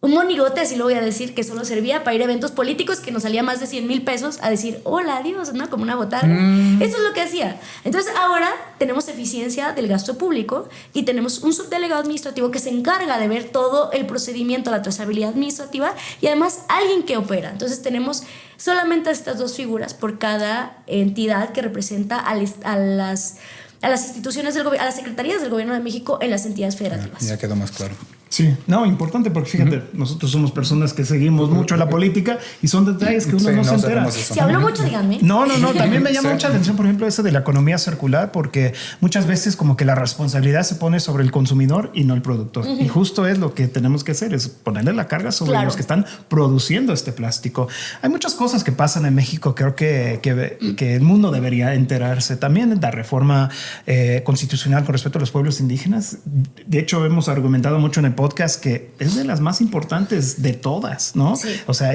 un monigote, así lo voy a decir, que solo servía para ir a eventos políticos, que nos salía más de 100,000 pesos a decir hola, adiós, ¿no? Como una botarga. Eso es lo que hacía. Entonces ahora tenemos eficiencia del gasto público y tenemos un subdelegado administrativo que se encarga de ver todo el procedimiento, la trazabilidad administrativa, y además alguien que opera. Entonces tenemos solamente estas dos figuras por cada entidad que representa a las a las instituciones del gobierno, a las secretarías del gobierno de México en las entidades federativas. Ya quedó más claro. Sí, no, importante porque fíjate, nosotros somos personas que seguimos mucho la política y son detalles que uno no se entera. Si hablo mucho, díganme. No, también me llama mucha atención, por ejemplo, eso de la economía circular, porque muchas veces como que la responsabilidad se pone sobre el consumidor y no el productor. Y justo es lo que tenemos que hacer, es ponerle la carga sobre los que están produciendo este plástico. Hay muchas cosas que pasan en México, creo que el mundo debería enterarse. También la reforma constitucional con respecto a los pueblos indígenas. De hecho, hemos argumentado mucho en el podcast que es de las más importantes de todas, ¿no? Sí. O sea,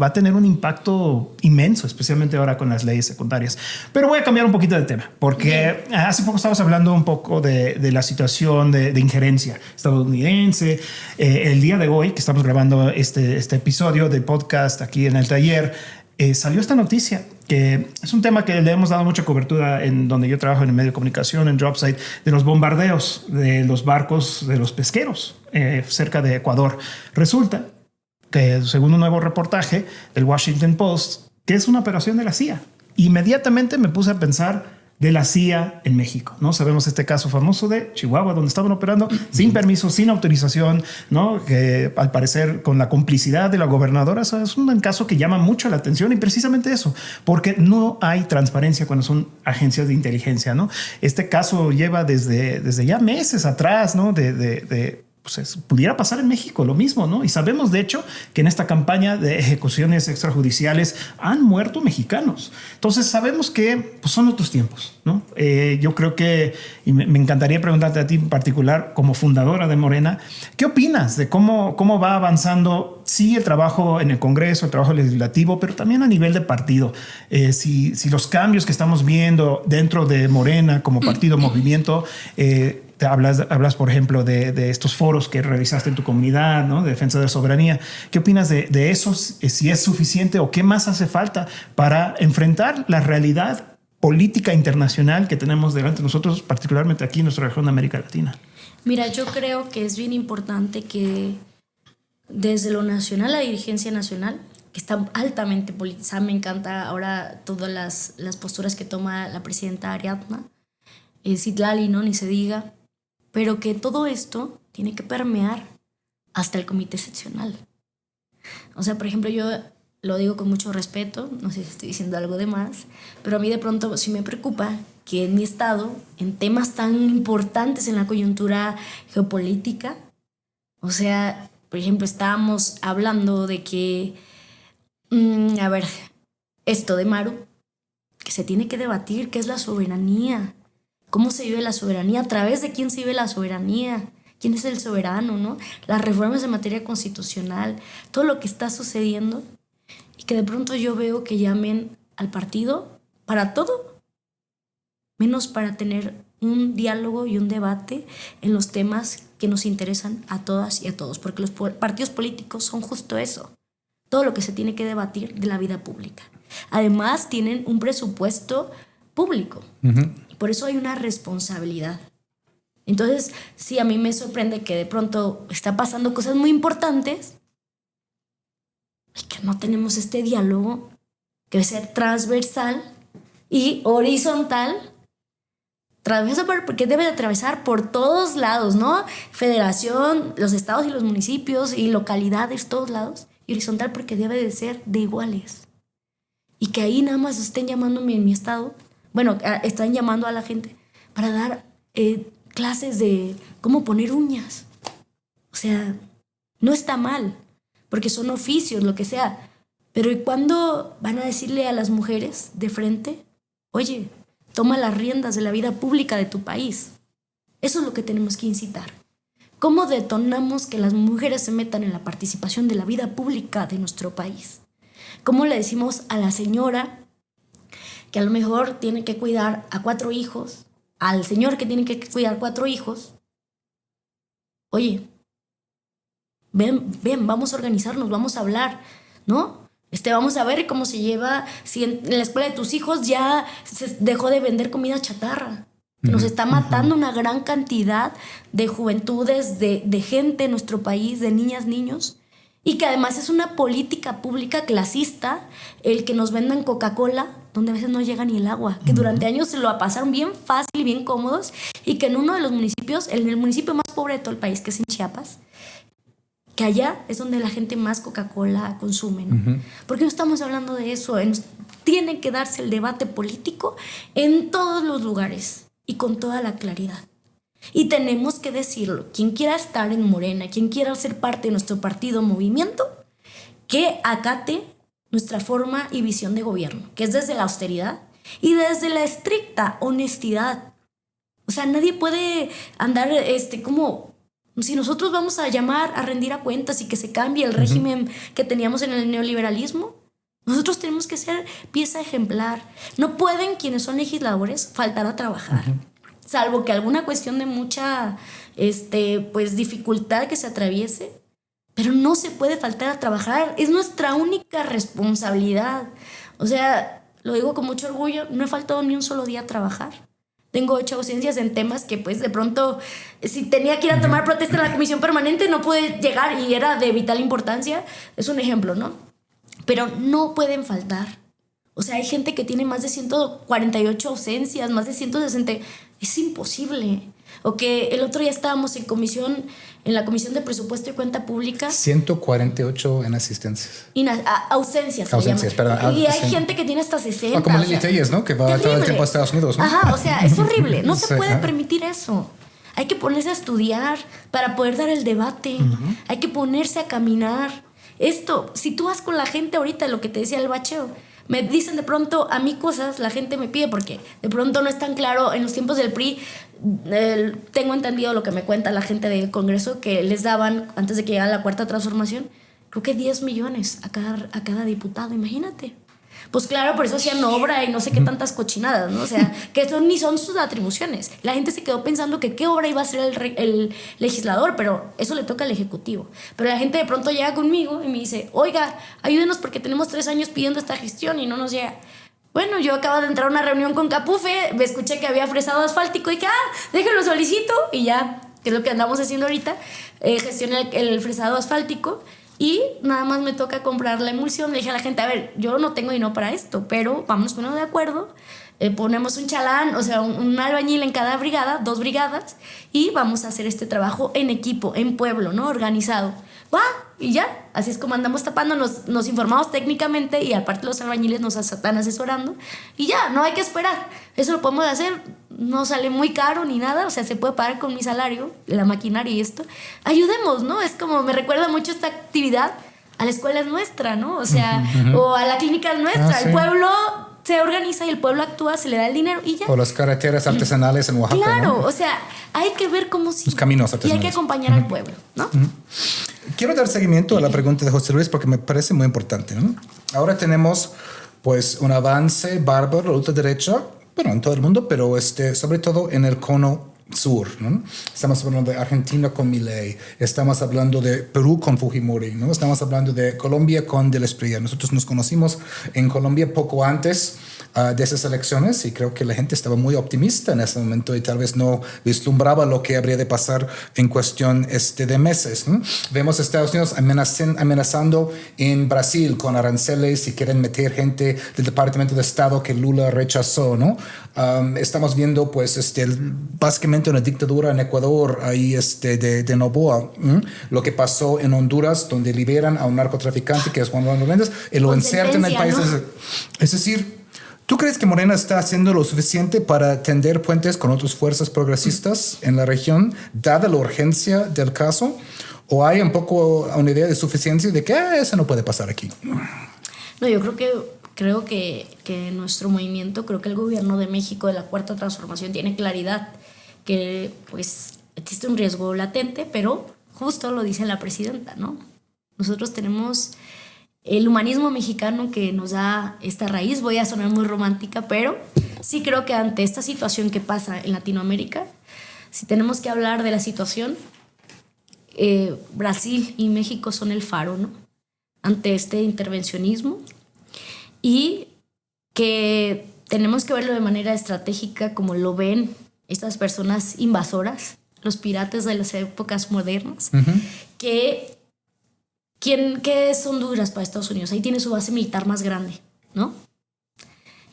va a tener un impacto inmenso, especialmente ahora con las leyes secundarias. Pero voy a cambiar un poquito de tema, porque hace poco estábamos hablando un poco de la situación de injerencia estadounidense. El día de hoy, que estamos grabando este episodio de podcast aquí en el taller, salió esta noticia, que es un tema que le hemos dado mucha cobertura en donde yo trabajo en el medio de comunicación, en Dropsite, de los bombardeos de los barcos de los pesqueros cerca de Ecuador. Resulta que, según un nuevo reportaje del Washington Post, que es una operación de la CIA. Inmediatamente me puse a pensar de la CIA en México, ¿no? Sabemos este caso famoso de Chihuahua, donde estaban operando sin permiso, sin autorización, ¿no? Que al parecer con la complicidad de la gobernadora. O sea, es un caso que llama mucho la atención y precisamente eso, porque no hay transparencia cuando son agencias de inteligencia, ¿no? Este caso lleva desde ya meses atrás, ¿no? Pues pudiera pasar en México lo mismo, ¿no? Y sabemos, de hecho, que en esta campaña de ejecuciones extrajudiciales han muerto mexicanos. Entonces sabemos que pues, son otros tiempos, ¿no? Yo creo que, y me encantaría preguntarte a ti en particular, como fundadora de Morena, ¿qué opinas de cómo va avanzando, sí, el trabajo en el Congreso, el trabajo legislativo, pero también a nivel de partido? Si los cambios que estamos viendo dentro de Morena como partido, movimiento, hablas, por ejemplo, de estos foros que realizaste en tu comunidad, ¿no? De defensa de la soberanía. ¿Qué opinas de eso? Si es suficiente o qué más hace falta para enfrentar la realidad política internacional que tenemos delante de nosotros, particularmente aquí en nuestra región de América Latina. Mira, yo creo que es bien importante que desde lo nacional, la dirigencia nacional, que está altamente politizada, me encanta ahora todas las posturas que toma la presidenta Ariadna, Citlali, ¿no? Ni se diga, pero que todo esto tiene que permear hasta el comité seccional. O sea, por ejemplo, yo lo digo con mucho respeto, no sé si estoy diciendo algo de más, pero a mí de pronto sí me preocupa que en mi estado, en temas tan importantes en la coyuntura geopolítica, o sea, por ejemplo, estábamos hablando de que, esto de Maru, que se tiene que debatir, ¿qué es la soberanía? ¿Cómo se vive la soberanía? ¿A través de quién se vive la soberanía? ¿Quién es el soberano, no? Las reformas en materia constitucional, todo lo que está sucediendo, y que de pronto yo veo que llamen al partido para todo, menos para tener un diálogo y un debate en los temas que nos interesan a todas y a todos, porque los partidos políticos son justo eso, todo lo que se tiene que debatir de la vida pública. Además, tienen un presupuesto público, y por eso hay una responsabilidad. Entonces, sí, a mí me sorprende que de pronto está pasando cosas muy importantes y que no tenemos este diálogo que debe ser transversal y horizontal. Porque debe de atravesar por todos lados, ¿no? Federación, los estados y los municipios y localidades, todos lados. Y horizontal porque debe de ser de iguales. Y que ahí nada más estén llamándome en mi estado. Bueno, están llamando a la gente para dar clases de cómo poner uñas. O sea, no está mal, porque son oficios, lo que sea. Pero ¿y cuándo van a decirle a las mujeres de frente? Oye, toma las riendas de la vida pública de tu país. Eso es lo que tenemos que incitar. ¿Cómo detonamos que las mujeres se metan en la participación de la vida pública de nuestro país? ¿Cómo le decimos a la señora que a lo mejor tiene que cuidar a 4 hijos, al señor que tiene que cuidar 4 hijos? Oye, ven, vamos a organizarnos, vamos a hablar, ¿no? Vamos a ver cómo se lleva, si en la escuela de tus hijos ya se dejó de vender comida chatarra. Nos está matando una gran cantidad de juventudes, de gente en nuestro país, de niñas, niños, y que además es una política pública clasista el que nos vendan Coca-Cola donde a veces no llega ni el agua, que durante años se lo pasaron bien fácil y bien cómodos, y que en uno de los municipios, en el municipio más pobre de todo el país, que es en Chiapas, que allá es donde la gente más Coca-Cola consume, ¿no? ¿Por qué no estamos hablando de eso? Tiene que darse el debate político en todos los lugares y con toda la claridad. Y tenemos que decirlo. Quien quiera estar en Morena, quien quiera ser parte de nuestro partido o movimiento, que acate nuestra forma y visión de gobierno, que es desde la austeridad y desde la estricta honestidad. O sea, nadie puede andar como... Si nosotros vamos a llamar a rendir a cuentas y que se cambie el régimen que teníamos en el neoliberalismo, nosotros tenemos que ser pieza ejemplar. No pueden quienes son legisladores faltar a trabajar, salvo que alguna cuestión de mucha pues dificultad que se atraviese, pero no se puede faltar a trabajar. Es nuestra única responsabilidad. O sea, lo digo con mucho orgullo, no he faltado ni un solo día a trabajar. Tengo 8 ausencias en temas que pues de pronto, si tenía que ir a tomar protesta en la comisión permanente, no pude llegar y era de vital importancia. Es un ejemplo, ¿no? Pero no pueden faltar. O sea, hay gente que tiene más de 148 ausencias, más de 160. Es imposible. O que el otro día estábamos en la Comisión de Presupuesto y Cuenta Pública. 148 en asistencias. Ausencias, perdón. Y hay gente que tiene hasta 60. Como Lili Telles, ¿no? Que va todo el tiempo a Estados Unidos, ¿no? Ajá, o sea, es horrible. No se puede permitir eso. Hay que ponerse a estudiar para poder dar el debate. Hay que ponerse a caminar. Si tú vas con la gente ahorita, lo que te decía el bacheo, me dicen de pronto a mí cosas, la gente me pide porque de pronto no es tan claro. En los tiempos del PRI, tengo entendido lo que me cuenta la gente del Congreso, que les daban, antes de que llegara la Cuarta Transformación, creo que 10 millones a cada diputado, imagínate. Pues claro, por eso hacían obra y no sé qué tantas cochinadas, ¿no? O sea, que ni son sus atribuciones. La gente se quedó pensando que qué obra iba a hacer el legislador, pero eso le toca al Ejecutivo. Pero la gente de pronto llega conmigo y me dice, oiga, ayúdenos porque tenemos 3 años pidiendo esta gestión y no nos llega. Bueno, yo acabo de entrar a una reunión con Capufe, me escuché que había fresado asfáltico y que, déjenlo solicito, y ya, que es lo que andamos haciendo ahorita, gestioné el fresado asfáltico. Y nada más me toca comprar la emulsión. Le dije a la gente, a ver, yo no tengo dinero para esto, pero vamos a ponernos de acuerdo. Ponemos un chalán, o sea, un albañil en cada brigada, 2 brigadas, y vamos a hacer este trabajo en equipo, en pueblo, ¿no? Organizado. Y ya, así es como andamos tapando, nos informamos técnicamente y aparte los albañiles nos están asesorando y ya, no hay que esperar. Eso lo podemos hacer, no sale muy caro ni nada, o sea, se puede pagar con mi salario, la maquinaria y esto. Ayudemos, ¿no? Es como, me recuerda mucho esta actividad a la escuela es nuestra, ¿no? O sea, o a la clínica es nuestra, el pueblo se organiza y el pueblo actúa, se le da el dinero y ya. O las carreteras artesanales en Oaxaca. Claro, ¿no? O sea, hay que ver cómo los caminos artesanales. Y hay que acompañar al pueblo, ¿no? Quiero dar seguimiento a la pregunta de José Luis porque me parece muy importante, ¿no? Ahora tenemos pues un avance bárbaro, la ultraderecha, bueno, en todo el mundo, pero sobre todo en el cono sur, ¿no? Estamos hablando de Argentina con Milei, estamos hablando de Perú con Fujimori, ¿no? Estamos hablando de Colombia con Del Espriella. Nosotros nos conocimos en Colombia poco antes de esas elecciones y creo que la gente estaba muy optimista en ese momento y tal vez no vislumbraba lo que habría de pasar en cuestión de meses, ¿no? Vemos a Estados Unidos amenazando en Brasil con aranceles y quieren meter gente del Departamento de Estado que Lula rechazó, ¿no? Estamos viendo pues básicamente una dictadura en Ecuador ahí de Noboa, lo que pasó en Honduras donde liberan a un narcotraficante que es Juan Manuel Méndez y lo insertan en el país, ¿no? Es decir, ¿tú crees que Morena está haciendo lo suficiente para tender puentes con otras fuerzas progresistas en la región, dada la urgencia del caso? ¿O hay un poco una idea de suficiencia de que eso no puede pasar aquí? No, yo creo que nuestro movimiento, creo que el gobierno de México de la Cuarta Transformación tiene claridad que pues existe un riesgo latente, pero justo lo dice la presidenta, ¿no? Nosotros tenemos el humanismo mexicano que nos da esta raíz. Voy a sonar muy romántica, pero sí creo que ante esta situación que pasa en Latinoamérica, si tenemos que hablar de la situación, Brasil y México son el faro, ¿no? Ante este intervencionismo y que tenemos que verlo de manera estratégica como lo ven estas personas invasoras, los piratas de las épocas modernas, que es Honduras para Estados Unidos. Ahí tiene su base militar más grande, ¿no?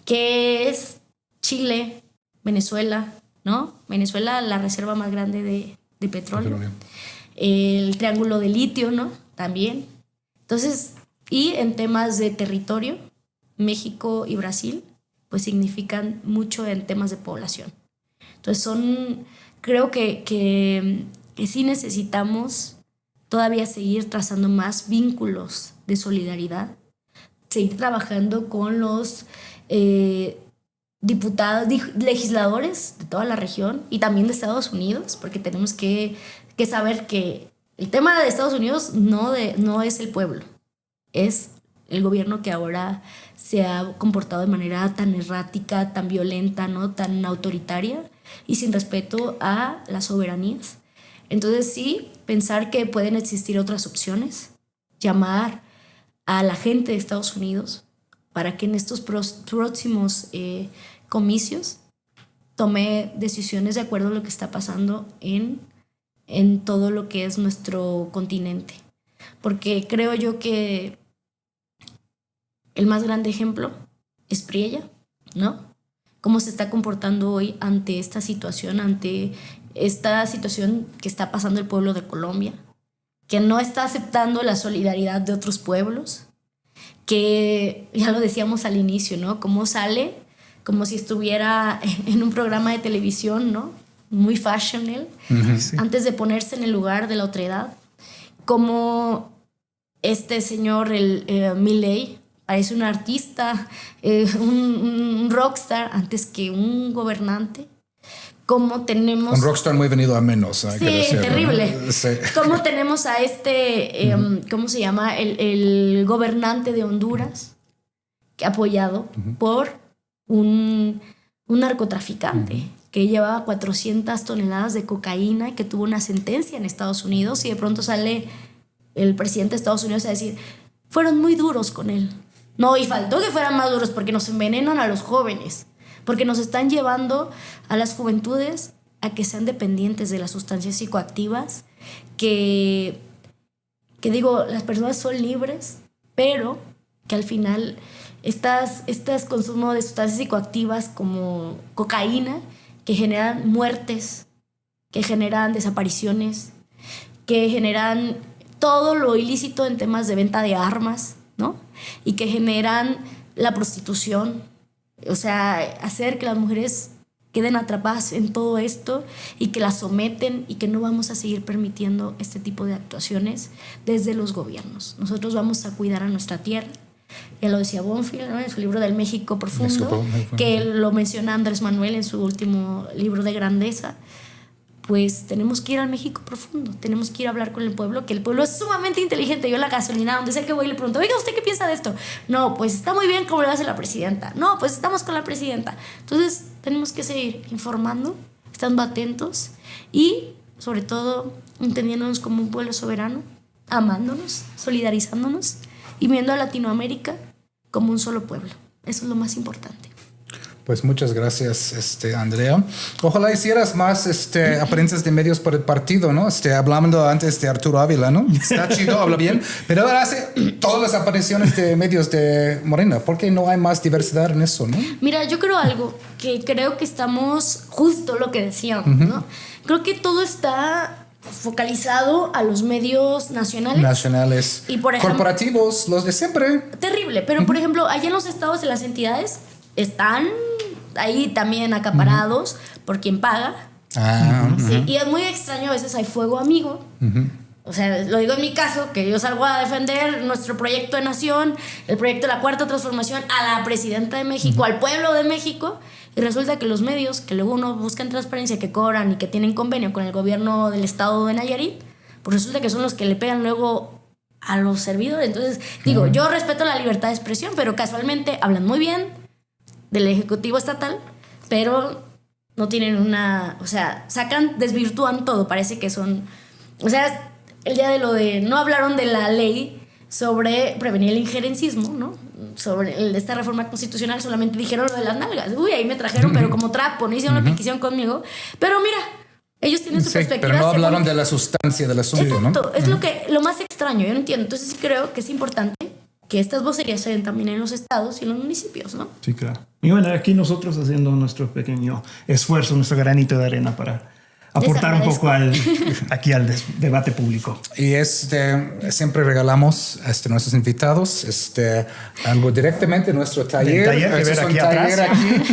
que es Chile, Venezuela, ¿no? Venezuela, la reserva más grande de petróleo. El triángulo de litio, ¿no? También. Entonces, y en temas de territorio, México y Brasil, pues significan mucho en temas de población. Entonces creo que sí necesitamos todavía seguir trazando más vínculos de solidaridad, seguir trabajando con los diputados, legisladores de toda la región y también de Estados Unidos, porque tenemos que saber que el tema de Estados Unidos no es el pueblo, es el gobierno que ahora se ha comportado de manera tan errática, tan violenta, ¿no? Tan autoritaria y sin respeto a las soberanías. Entonces sí, pensar que pueden existir otras opciones, llamar a la gente de Estados Unidos para que en estos próximos comicios tome decisiones de acuerdo a lo que está pasando en todo lo que es nuestro continente. Porque creo yo que el más grande ejemplo es Priella, ¿no? Cómo se está comportando hoy ante esta situación que está pasando el pueblo de Colombia, que no está aceptando la solidaridad de otros pueblos, que ya lo decíamos al inicio, ¿no? Cómo sale como si estuviera en un programa de televisión, ¿no? Muy fashionable, sí. Antes de ponerse en el lugar de la otredad. Como este señor, Milei, parece un artista, un rockstar antes que un gobernante. Como tenemos... Un rockstar muy venido a menos. Sí, terrible. ¿No? Sí. Como tenemos a ¿cómo se llama? El gobernante de Honduras, que apoyado por un narcotraficante que llevaba 400 toneladas de cocaína y que tuvo una sentencia en Estados Unidos, y de pronto sale el presidente de Estados Unidos a decir, fueron muy duros con él. No, y faltó que fueran más duros porque nos envenenan a los jóvenes, porque nos están llevando a las juventudes a que sean dependientes de las sustancias psicoactivas, que digo, las personas son libres, pero que al final estas consumo de sustancias psicoactivas como cocaína, que generan muertes, que generan desapariciones, que generan todo lo ilícito en temas de venta de armas, ¿no? Y que generan la prostitución, o sea, hacer que las mujeres queden atrapadas en todo esto y que las someten, y que no vamos a seguir permitiendo este tipo de actuaciones desde los gobiernos. Nosotros vamos a cuidar a nuestra tierra. Ya lo decía Bonfield, ¿no? En su libro del México Profundo, que lo menciona Andrés Manuel en su último libro de Grandeza. Pues tenemos que ir al México profundo, tenemos que ir a hablar con el pueblo, que el pueblo es sumamente inteligente. Yo en la gasolina, donde sea que voy, le pregunto, oiga, ¿usted qué piensa de esto? No, pues está muy bien como lo hace la presidenta. No, pues estamos con la presidenta. Entonces tenemos que seguir informando, estando atentos y sobre todo entendiéndonos como un pueblo soberano, amándonos, solidarizándonos y viendo a Latinoamérica como un solo pueblo. Eso es lo más importante. Pues muchas gracias, Andrea. Ojalá hicieras más apariencias de medios por el partido, ¿no? Hablando antes de Arturo Ávila, ¿no? Está chido, habla bien, pero ahora hace todas las apariciones de medios de Morena. ¿Por qué no hay más diversidad en eso, no? Mira, yo creo algo, que creo que estamos justo lo que decíamos, ¿no? Creo que todo está focalizado a los medios nacionales. Y por ejemplo, corporativos, los de siempre. Terrible, pero por ejemplo, allá en los estados de las entidades están ahí también acaparados por quien paga. Sí, y es muy extraño, a veces hay fuego amigo. O sea, lo digo en mi caso, que yo salgo a defender nuestro proyecto de nación, el proyecto de la Cuarta Transformación, a la presidenta de México, al pueblo de México, y resulta que los medios, que luego uno buscan transparencia, que cobran y que tienen convenio con el gobierno del estado de Nayarit, pues resulta que son los que le pegan luego a los servidores. Entonces, digo, yo respeto la libertad de expresión, pero casualmente hablan muy bien del Ejecutivo Estatal, pero no tienen o sea, desvirtúan todo, parece que son, o sea, el día no hablaron de la ley sobre prevenir el injerencismo, ¿no? Sobre esta reforma constitucional, solamente dijeron lo de las nalgas. Uy, ahí me trajeron, pero como trapo, no hicieron la petición conmigo. Pero mira, ellos tienen su perspectiva. Pero no hablaron de la sustancia del asunto, exacto, ¿no? Es lo más extraño, yo no entiendo. Entonces sí creo que es importante que estas vocerías se den también en los estados y en los municipios, ¿no? Sí, claro. Y bueno, aquí nosotros haciendo nuestro pequeño esfuerzo, nuestro granito de arena para aportar un poco aquí al debate público. Y siempre regalamos a nuestros invitados algo directamente en nuestro taller. Que ver aquí taller atrás. aquí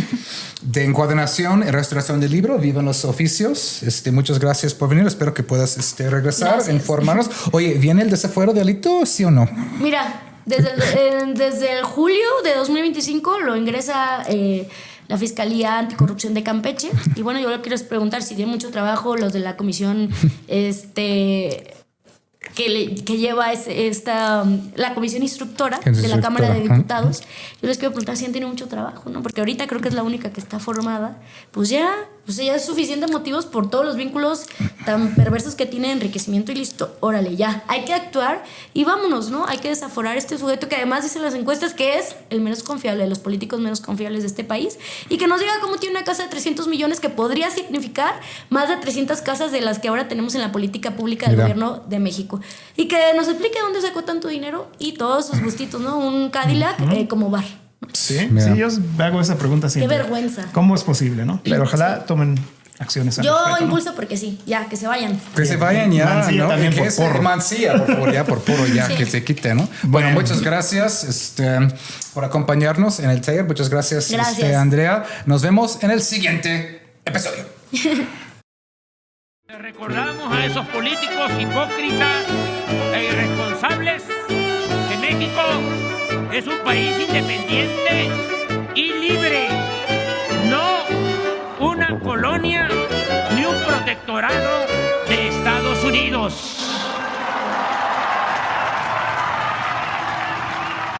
de encuadernación y restauración del libro. Vivan los oficios. Muchas gracias por venir. Espero que puedas regresar, Gracias. informarnos. Oye, ¿viene el desafuero de Alito, sí o no? Mira, desde el julio de 2025 lo ingresa la Fiscalía Anticorrupción de Campeche. Y bueno, yo le quiero preguntar si tienen mucho trabajo los de la comisión que lleva la comisión instructora de la Cámara de Diputados. Yo les quiero preguntar si han tenido mucho trabajo, ¿no? Porque ahorita creo que es la única que está formada. Pues ya es suficiente motivos por todos los vínculos tan perversos que tiene enriquecimiento y listo. Órale, ya. Hay que actuar y vámonos, ¿no? Hay que desaforar a este sujeto que además dicen las encuestas que es el menos confiable, de los políticos menos confiables de este país, y que nos diga cómo tiene una casa de 300 millones que podría significar más de 300 casas de las que ahora tenemos en la política pública del gobierno de México. Y que nos explique dónde sacó tanto dinero y todos sus gustitos, ¿no? Un Cadillac como bar. Sí, yo hago esa pregunta siempre. Qué vergüenza. ¿Cómo es posible, no? Pero ojalá tomen acciones al Yo respecto, impulso ¿no? porque sí, ya, que se vayan. Que se vayan ya, Mancilla ¿no? también por porro. Mancilla, por favor, ya por porro, ya, Sí. que se quite, ¿no? Bueno, muchas gracias por acompañarnos en el taller. Muchas gracias. Andrea. Nos vemos en el siguiente episodio. Recordamos a esos políticos hipócritas e irresponsables que México es un país independiente y libre, no una colonia ni un protectorado de Estados Unidos.